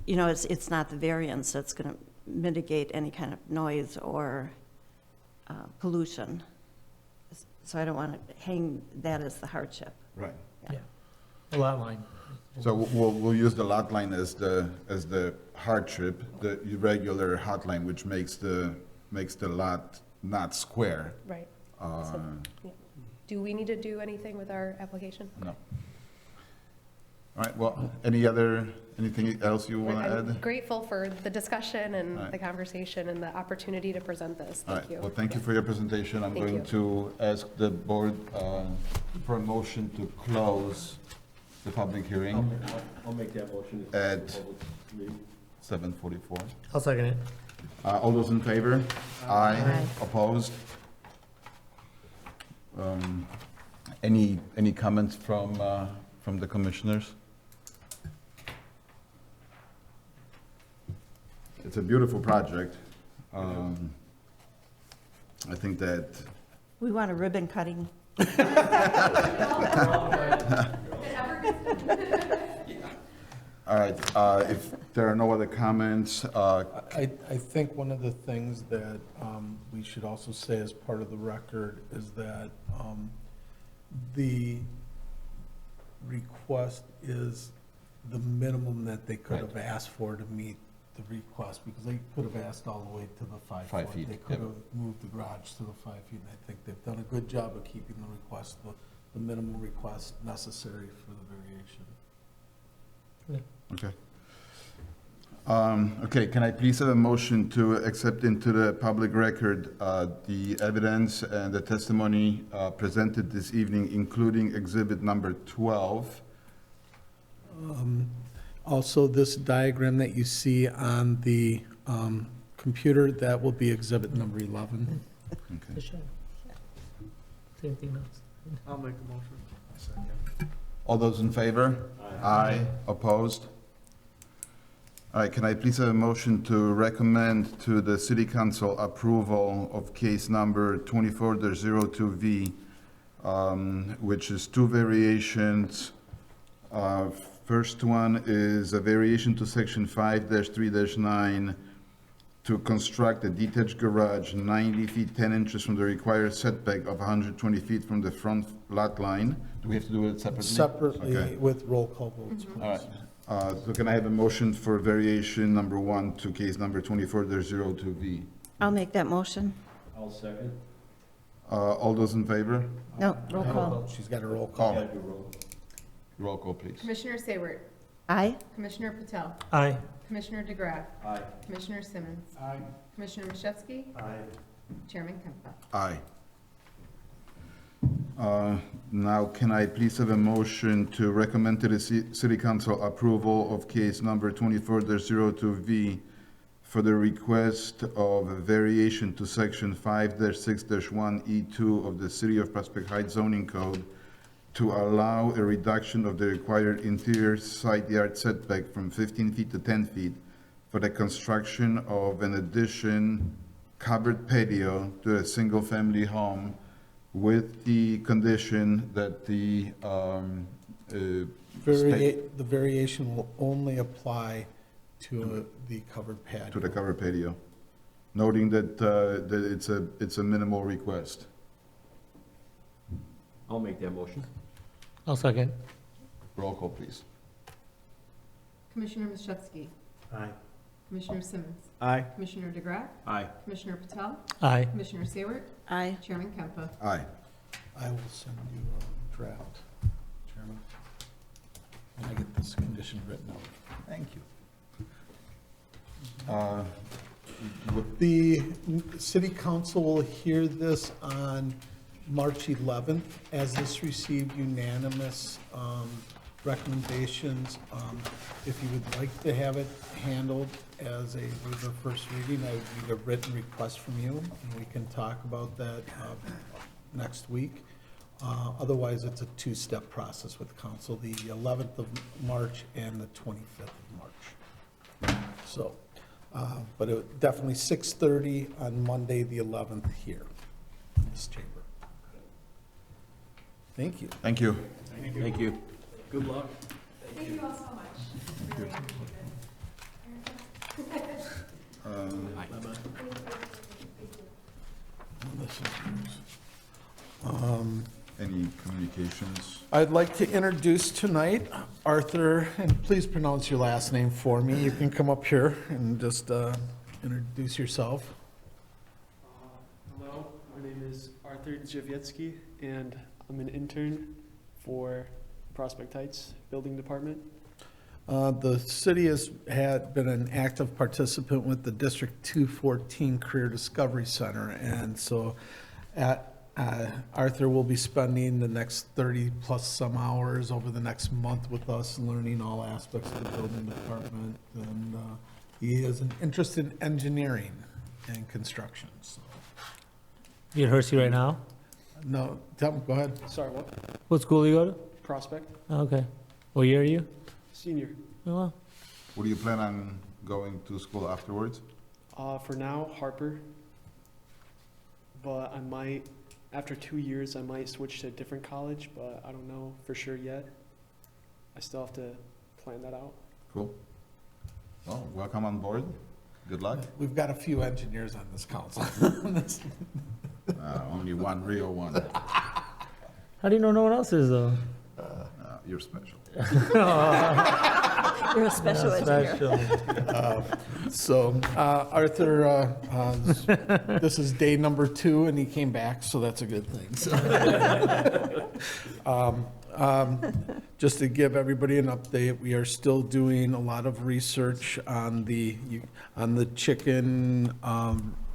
you know, it's not the variance that's going to mitigate any kind of noise or pollution. So I don't want to hang that as the hardship. Right. A lot line. So we'll use the lot line as the hardship, the irregular hot line, which makes the lot not square. Right. Uh, Yeah. Do we need to do anything with our application? No. All right, well, anything else you want to I'm add? grateful for the discussion All and right. the conversation and the opportunity to present this. All Thank right, you. well, thank you for your presentation. I'm Thank going you. to ask the board for a motion to close the public hearing I'll make that motion. At- Public meeting. 7:44. I'll second it. All those in favor? Aye. Opposed? Any comments from the commissioners? It's a beautiful project. I think that, We want a ribbon cutting. all right, if there are no other comments, I think one of the things that we should also say as part of the record is that the request is the minimum that they could have asked for to meet the request, because they could have asked all the way to the 5 foot. 5 feet, They could yep. have moved the garage to the 5 feet, and I think they've done a good job of keeping the request, the minimum request necessary for the variation. okay. Okay, can I please have a motion to accept into the public record the evidence and the testimony presented this evening, including exhibit number 12? Also, this diagram that you see on the computer, that will be exhibit number 11. Okay. The shed. Same thing else. I'll make a motion. All those in favor? Aye. Opposed? All right, can I please have a motion to recommend to the city council approval of case number 24-02V, which is two variations. First one is a variation to section 5-3-9 to construct a detached garage 90 feet 10 inches from the required setback of 120 feet from the front lot line. Do we have to do it separately? Separately Okay. with roll call votes, Mm-hmm. please. All right. So can I have a motion for variation number 1 to case number 24-02V? I'll make that motion. I'll second. All those in favor? No, roll call. She's got a roll call. Yeah, do roll. Roll call, please. Commissioner Sayward, Aye? Commissioner Patel, Aye. Commissioner DeGraff, Aye. Commissioner Simmons, Aye. Commissioner Machewski, Aye. Chairman Kempa. Aye. Now, can I please have a motion to recommend to the city council approval of case number 24-02V for the request of a variation to section 5-6-1E2 of the City of Prospect Heights zoning code to allow a reduction of the required interior side yard setback from 15 feet to 10 feet for the construction of an addition covered patio to a single-family home with the condition that the, The variation will only apply to the covered patio. to the covered patio, noting that it's a minimal request. I'll make that motion. I'll second. Roll call, please. Commissioner Machewski. Aye. Commissioner Simmons. Aye. Commissioner DeGraff. Aye. Commissioner Patel. Aye. Commissioner Sayward. Aye. Chairman Kempa. Aye. I will send you a draft, Chairman, when I get this condition written out. Thank you. The city council will hear this on March 11th, as this received unanimous recommendations. If you would like to have it handled as a waiver first reading, I would need a written request from you, and we can talk about that next week. Otherwise, it's a two-step process with council, the 11th of March and the 25th of March. So, but it definitely 6:30 on Monday, the 11th here in this chamber. Thank you. Thank you. Thank you. Thank you all so much. Really Any communications? I'd like to introduce tonight Arthur, and please pronounce your last name for me. You can come up here and just introduce yourself. Hello, my name is Arthur Javietsky, and I'm an intern for Prospect Heights Building Department. The city has been an active participant with the District 214 Career Discovery Center, and so Arthur will be spending the next 30-plus some hours over the next month with us, learning all aspects of the building department, and he has an interest in engineering and construction, so. You at Hersey right now? No, tell him, go ahead. Sorry, what? What school you go to? Prospect? Oh, okay. What year are you? Senior. Oh, wow. What do you plan on going to school afterwards? For now, Harper. But I might, after 2 years, I might switch to a different college, but I don't know for sure yet. I still have to plan that out. Cool. Well, welcome on board. Good luck. We've got a few engineers on this council. Only one real one. How do you know no one else is, though? You're special. You're a special engineer. So, Arthur, this is day number 2, and he came back, so that's a good thing. So, just to give everybody an update, we are still doing a lot of research on the chicken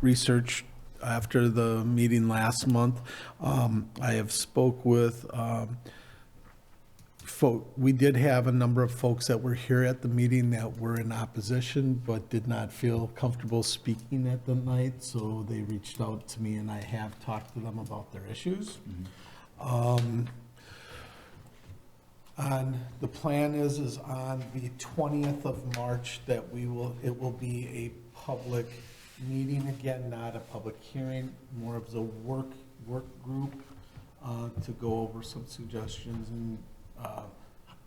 research after the meeting last month. I have spoke with we did have a number of folks that were here at the meeting that were in opposition but did not feel comfortable speaking at the night, so they reached out to me, and I have talked to them about their issues. The plan is on the 20th of March that it will be a public meeting again, not a public hearing, more of a work group to go over some suggestions and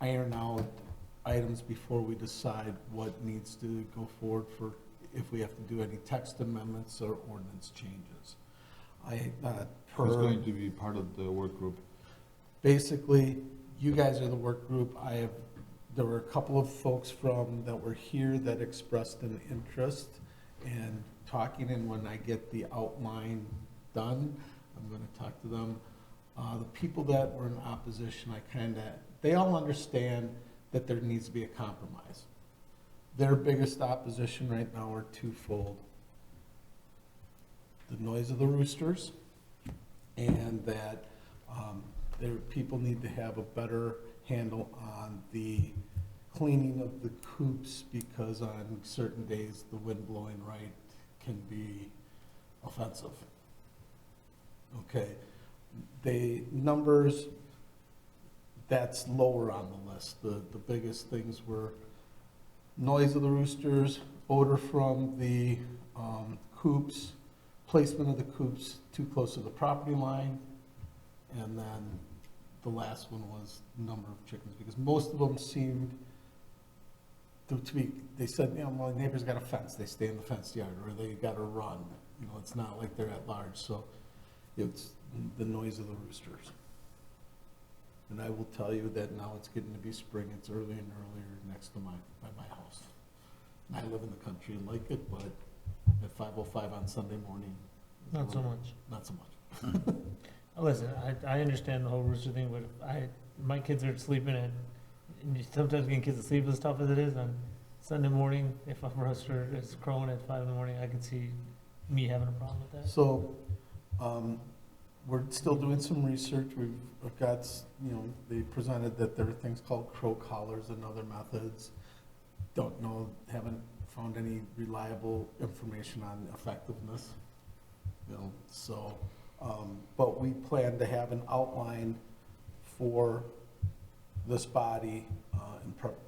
iron out items before we decide what needs to go forward for if we have to do any text amendments or ordinance changes. Who's going to be part of the work group? Basically, you guys are the work group. There were a couple of folks that were here that expressed an interest in talking, and when I get the outline done, I'm going to talk to them. The people that were in opposition, they all understand that there needs to be a compromise. Their biggest opposition right now are twofold. the noise of the roosters, and that people need to have a better handle on the cleaning of the coops, because on certain days, the wind blowing right can be offensive. Okay, the numbers, that's lower on the list. The biggest things were noise of the roosters, odor from the coops, placement of the coops too close to the property line, and then the last one was number of chickens, because most of them seemed to be, they said, you know, my neighbor's got a fence, they stay in the fenced yard, or they got to run. You know, it's not like they're at large, so it's the noise of the roosters. And I will tell you that now it's getting to be spring, it's earlier and earlier next to by my house. I live in the country and like it, but at 5:05 on Sunday morning. it's a Not so little- much. Not so much. Listen, I understand the whole rooster thing, but my kids are sleeping and sometimes getting kids to sleep as tough as it is on Sunday morning. If a rooster is crowing at 5 in the morning, I could see me having a problem with that. So, we're still doing some research. We've got, they presented that there are things called crow collars and other methods. Don't know, haven't found any reliable information on effectiveness. But we plan to have an outline for this body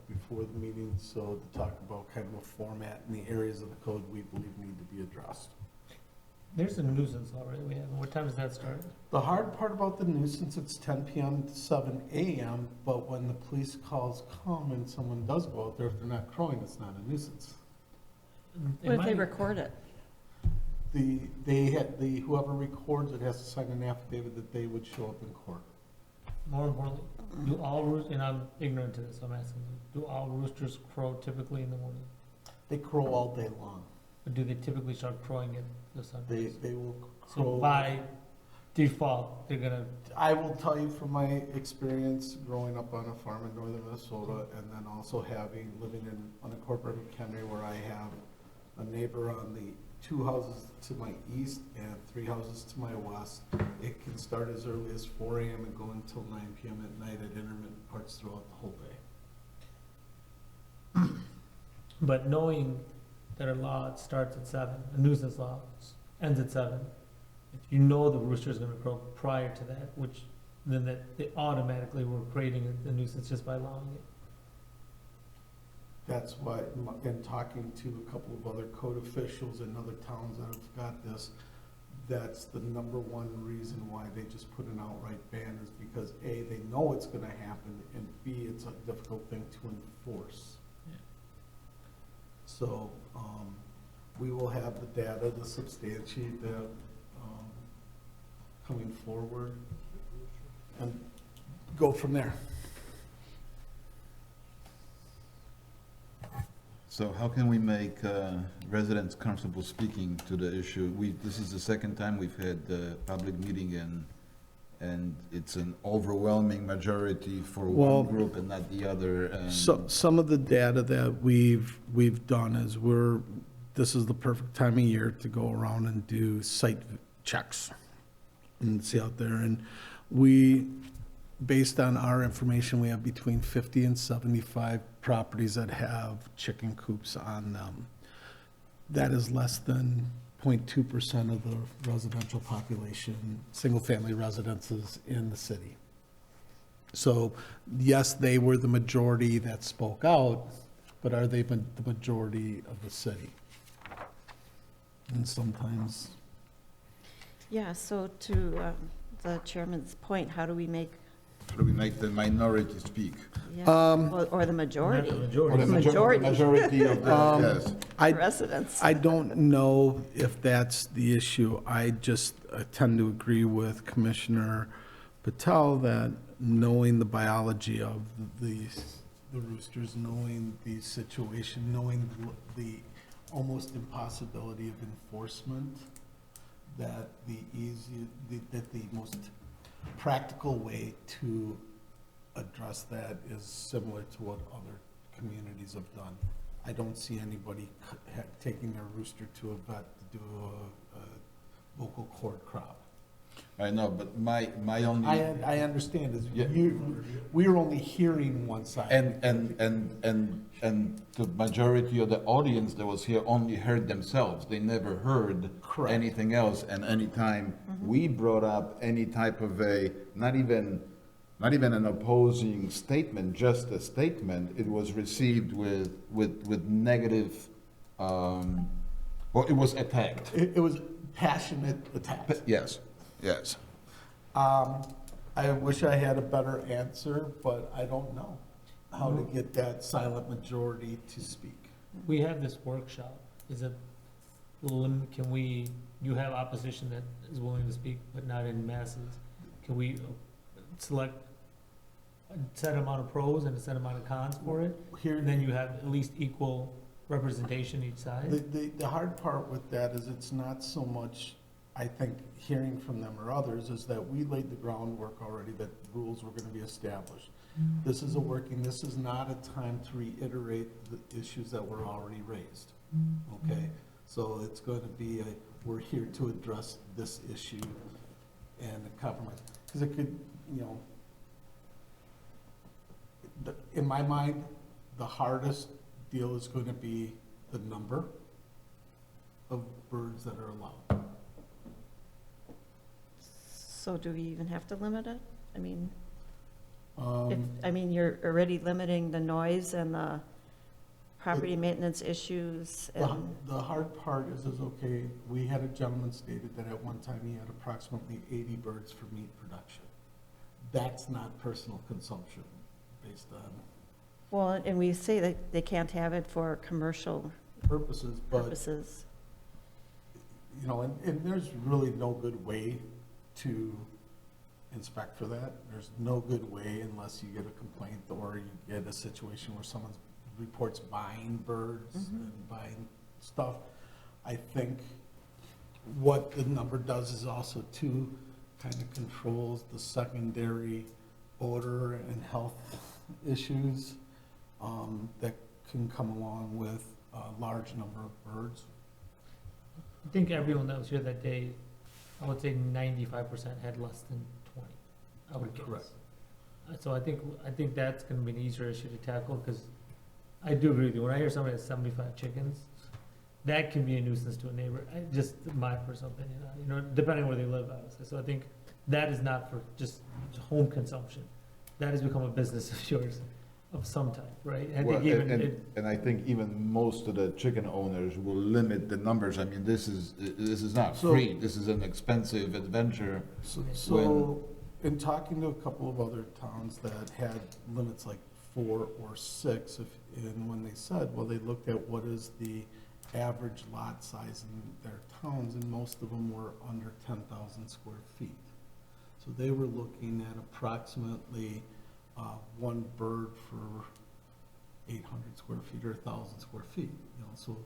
before the meeting, so to talk about kind of a format and the areas of the code we believe need to be addressed. There's a nuisance already we have. What time does that start? The hard part about the nuisance, it's 10 PM to 7 AM, but when the police calls come and someone does go out there, if they're not crowing, it's not a nuisance. What if they record it? Whoever records it has to sign an affidavit that they would show up in court. More importantly, do all roosters, and I'm ignorant to this, so I'm asking you, do all roosters crow typically in the morning? They crow all day long. Or do they typically start crowing at the sunrise? They will So crow. by default, they're gonna, I will tell you from my experience growing up on a farm in northern Minnesota, and then also living in unincorporated McHenry, where I have a neighbor on the 2 houses to my east and 3 houses to my west. It can start as early as 4 AM and go until 9 PM at night at intermittent parts throughout the whole day. but knowing that a law starts at 7, a nuisance law ends at 7, if you know the rooster's gonna crow prior to that, which, then that they automatically were creating a nuisance just by allowing it. That's why, in talking to a couple of other code officials in other towns that have got this, that's the number one reason why they just put an outright ban, is because A, they know it's gonna happen, and B, it's a difficult thing to enforce. Yeah. So, we will have the data to substantiate that, coming forward, and go from there. So how can we make residents comfortable speaking to the issue? This is the second time we've had the public meeting, and it's an overwhelming majority for Well, one group and not the other. And Some of the data that we've done is this is the perfect time of year to go around and do site checks and see out there. And based on our information, we have between 50 and 75 properties that have chicken coops on them. That is less than 0.2% of the residential population, single-family residences in the city. So, yes, they were the majority that spoke out, but are they the majority of the city? And sometimes, Yeah, so to the chairman's point, how do we make, how do we make the minority speak? or the majority? Not the majority. The majority. Majority of the, yes. Residents. I don't know if that's the issue. I tend to agree with Commissioner Patel that knowing the biology of the roosters, knowing the situation, knowing the almost impossibility of enforcement, that the most practical way to address that is similar to what other communities have done. I don't see anybody taking their rooster to a vet to do a vocal cord crop. I know, but my only. I understand is Yeah. we're only hearing one side. And the majority of the audience that was here only heard themselves. They never heard Correct. anything else. And anytime we brought up any type of a, not even an opposing statement, just a statement, it was received with negative, well, it was attacked. It was passionate attacks. Yes, yes. I wish I had a better answer, but I don't know how to get that silent majority to speak. We have this workshop, is it, you have opposition that is willing to speak, but not in masses. Can we select a set amount of pros and a set amount of cons for it? Here, And then you have at least equal representation each side? the hard part with that is it's not so much, I think, hearing from them or others, is that we laid the groundwork already, that rules were gonna be established. This is this is not a time to reiterate the issues that were already raised, okay? So it's going to be we're here to address this issue and a compromise. Because it could, in my mind, the hardest deal is going to be the number of birds that are allowed. So do we even have to limit it? I mean, Um, you're already limiting the noise and the property maintenance issues and, The hard part is, okay, we had a gentleman stated that at one time he had approximately 80 birds for meat production. That's not personal consumption based on well, and we say that they can't have it for commercial purposes, but, purposes. and there's really no good way to inspect for that. There's no good way unless you get a complaint or you get a situation where someone reports buying birds and buying stuff. I think what the number does is also kind of controls the secondary odor and health issues that can come along with a large number of birds. I think everyone that was here that day, I would say 95% had less than 20, I would guess. Correct. So I think that's gonna be an easier issue to tackle, because I do agree with you, when I hear somebody has 75 chickens, that can be a nuisance to a neighbor, just my personal opinion, depending where they live, obviously. So I think that is not for just home consumption, that has become a business of yours, of some type, right? I Well, think even, and I think even most of the chicken owners will limit the numbers. I mean, this is not So- free. This is an expensive adventure. So, in talking to a couple of other towns that had limits like 4 or 6, and when they said, well, they looked at what is the average lot size in their towns, and most of them were under 10,000 square feet. So they were looking at approximately one bird for 800 square feet or 1,000 square feet. So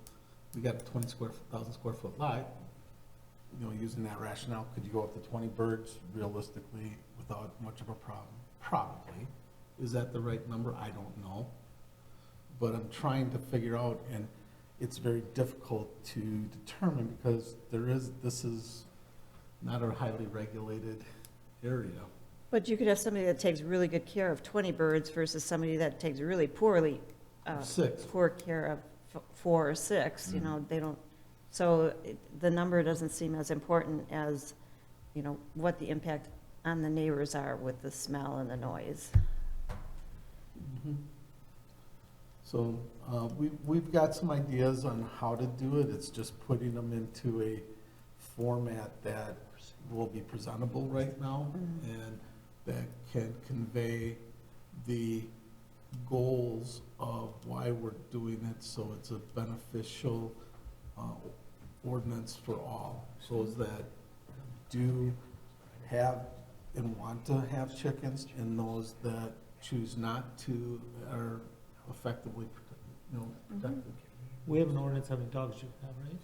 we got a 20,000 square foot lot. Using that rationale, could you go up to 20 birds realistically without much of a problem? Probably. Is that the right number? I don't know. But I'm trying to figure out, and it's very difficult to determine because this is not a highly regulated area. But you could have somebody that takes really good care of 20 birds versus somebody that takes really poorly, 6. poor care of 4 or 6, they don't, so the number doesn't seem as important as, what the impact on the neighbors are with the smell and the noise. So we've got some ideas on how to do it. It's just putting them into a format that will be presentable right now and that can convey the goals of why we're doing it, so it's a beneficial ordinance for all. Those that do have and want to have chickens, and those that choose not to are effectively protected. we have an ordinance having dogs shoot now, right?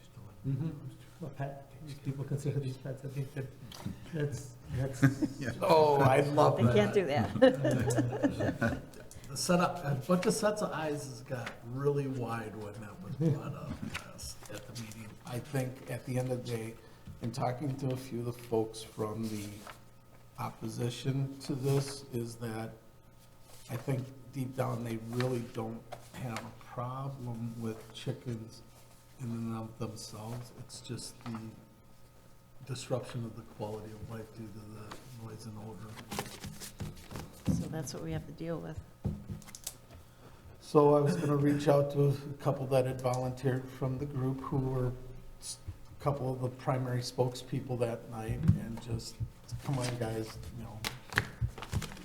A pet, people consider these pets, I think that's, Oh, I love They that. can't do that. The setup, a bunch of sets of eyes has got really wide when that was brought up at the meeting. I think at the end of the day, in talking to a few of the folks from the opposition to this, is that I think deep down, they really don't have a problem with chickens in and of themselves. It's just the disruption of the quality of life due to the noise and odor. So that's what we have to deal with. So I was gonna reach out to a couple that had volunteered from the group who were a couple of the primary spokespeople that night, and just, come on, guys, you know,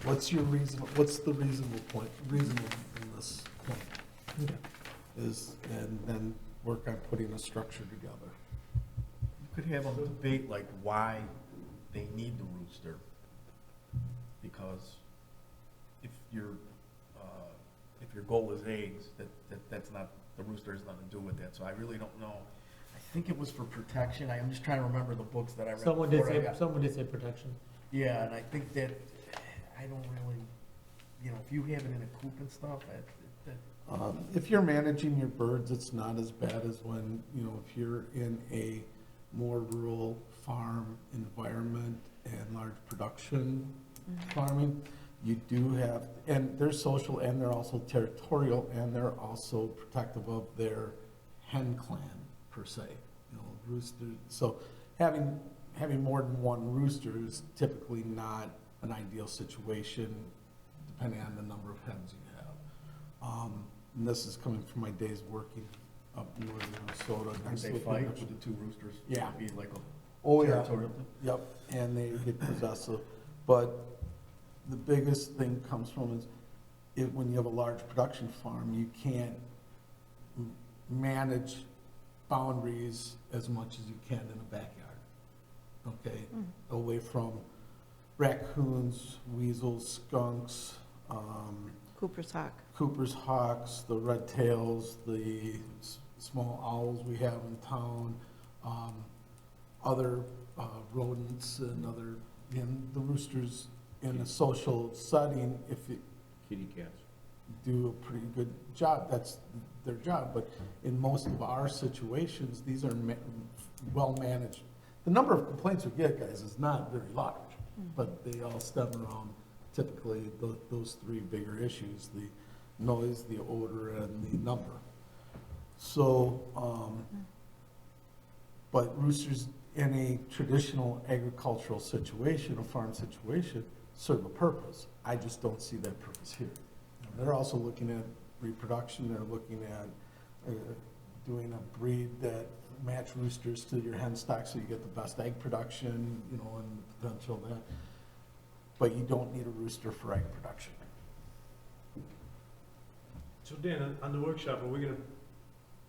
what's the reasonable in this point? And then work on putting a structure together. You could have a debate like why they need the rooster. Because if your goal is eggs, that's not, the rooster has nothing to do with that. So I really don't know. I think it was for protection. I'm just trying to remember the books that I read. Someone did before I got- say protection. Yeah, and I think that, I don't really, you know, if you have it in a coop and stuff, If you're managing your birds, it's not as bad as when, you know, if you're in a more rural farm environment and large production farming, you do have, and they're social and they're also territorial and they're also protective of their hen clan per se, you know, roosters. So having more than one rooster is typically not an ideal situation, depending on the number of hens you have. And this is coming from my days working up north in Minnesota. Did they fight with the two roosters? Yeah. It'd be like a Oh, yeah. territorial thing? Yep, and they get possessive. But the biggest thing comes from is when you have a large production farm, you can't manage boundaries as much as you can in a backyard. Okay? Away from raccoons, weasels, skunks, Cooper's Hawk. Cooper's hawks, the red tails, the small owls we have in town, other rodents and the roosters in a social setting, if it Kitty cats. do a pretty good job, that's their job, but in most of our situations, these are well managed. The number of complaints we get, guys, is not very large, but they all stem around typically those three bigger issues: the noise, the odor, and the number. So, but roosters in a traditional agricultural situation, a farm situation, serve a purpose. I just don't see that purpose here. They're also looking at reproduction. They're looking at doing a breed that match roosters to your hen stock, so you get the best egg production, you know, and the potential of that. But you don't need a rooster for egg production. So Dan, on the workshop, are we gonna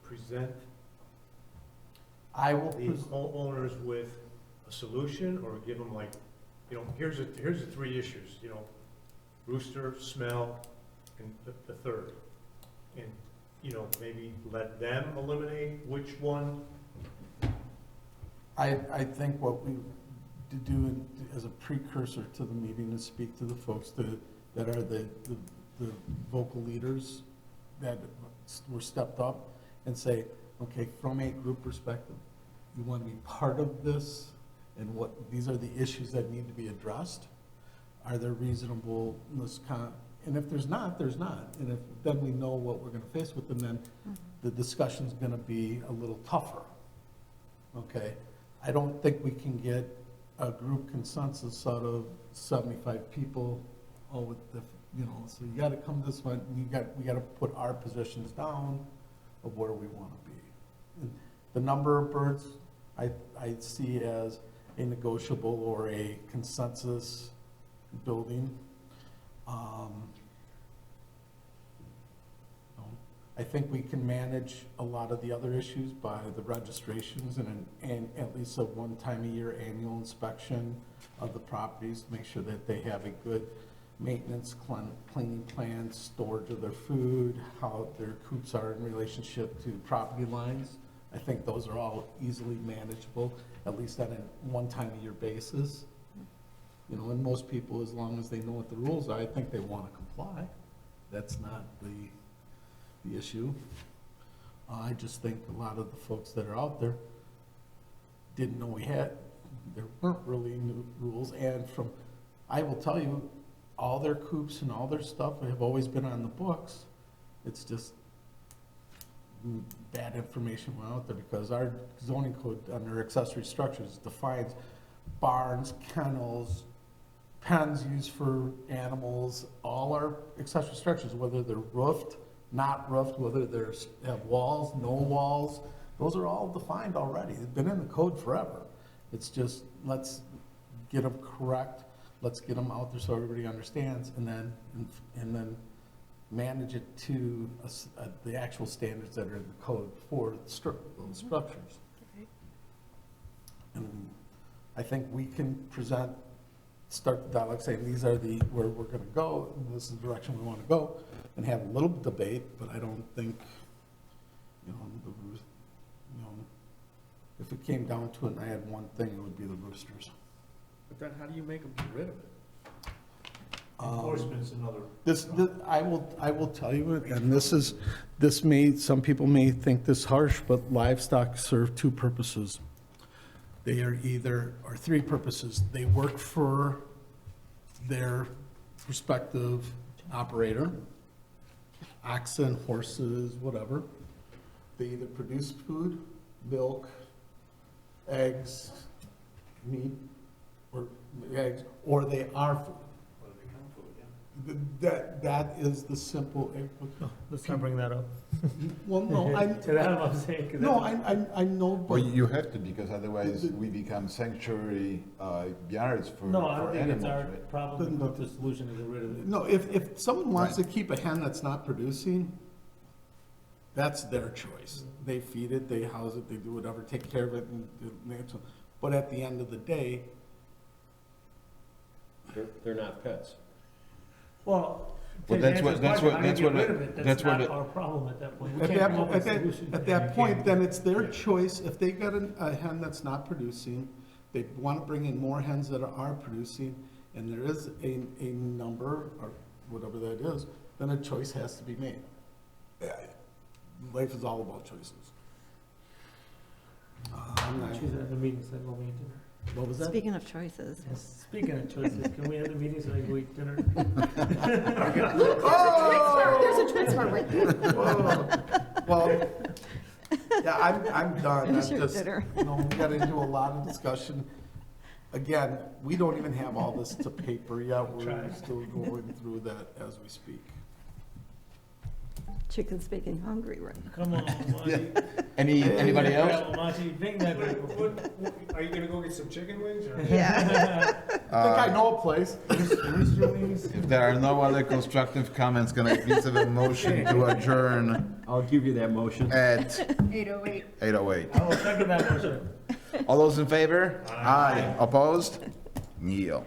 present I will, the owners with a solution, or give them like, you know, here's the three issues, you know, rooster, smell, and the third. And, you know, maybe let them eliminate which one. I think what we to do as a precursor to the meeting is speak to the folks that are the vocal leaders that were stepped up and say, okay, from a group perspective, you want to be part of this, and these are the issues that need to be addressed. Are there reasonableness and if there's not, there's not. And if then we know what we're going to face with, and then the discussion's going to be a little tougher. Okay, I don't think we can get a group consensus out of 75 people. All with the, you know, so you got to come this way. We got to put our positions down of where we want to be. And the number of birds I see as a negotiable or a consensus building. I think we can manage a lot of the other issues by the registrations and at least a one-time-a-year annual inspection of the properties, to make sure that they have a good maintenance, cleaning plan, storage of their food, how their coops are in relationship to property lines. I think those are all easily manageable, at least on a one-time-a-year basis. You know, and most people, as long as they know what the rules are, I think they want to comply. That's not the issue. I just think a lot of the folks that are out there didn't know we had, there weren't really new rules, and I will tell you, all their coops and all their stuff have always been on the books. It's just bad information went out there because our zoning code under accessory structures defines barns, kennels, pens used for animals, all our accessory structures, whether they're roofed, not roofed, whether they're, have walls, no walls, those are all defined already. They've been in the code forever. It's just, let's get them correct, let's get them out there so everybody understands, and then manage it to the actual standards that are in the code for those structures. And I think we can start the dialogue saying, these are where we're gonna go, and this is the direction we wanna go, and have a little debate, but I don't think, if it came down to it and I had one thing, it would be the roosters. But then how do you make them get rid of it? Enforcement's another. I will tell you, and some people may think this harsh, but livestock serve two purposes. They are or three purposes. They work for their respective operator, oxen, horses, whatever. They either produce food, milk, eggs, meat, or they are food. That is the simple. Let's not bring that up. Well, no, To that, I'm saying. 'cause no, that's- I know, Well, but you have to, because otherwise we become sanctuary yards for No, I don't for think it's animals, our right? problem, but the solution is get rid of it. no, if someone wants to keep a hen that's not producing, that's their choice. They feed it, they house it, they do whatever, take care of it, but at the end of the day, They're not pets. Well, Well, to that's answer what- his that's question, what- how do you that's get what rid it- of it? that's That's what not it- our problem at that point. We at can't come up with a that, solution. at that point, then it's their choice. If they got a hen that's not producing, they want to bring in more hens that are producing, and there is a number, or whatever that is, then a choice has to be made. Life is all about choices. I'm not- Choose it at the meeting, so we'll eat dinner. What was that? Speaking of choices. Yes, speaking of choices, can we end the meeting so I can go eat dinner? There's a transfer right there. Well, yeah, I'm done. Finish I'm your just, dinner. we got into a lot of discussion. Again, we don't even have all this to paper yet. We're Try. still going through that as we speak. Chicken's making hungry right now. Come on, Monty. Anybody else? Yeah, Monty, bring that. Are you gonna go get some chicken wings or? Yeah. I think I know a place. If there are no other constructive comments, can I please have a motion to adjourn I'll give you that motion. at 8:08. 8:08? I will second that motion. All those in favor? Aye. Opposed? Kneel.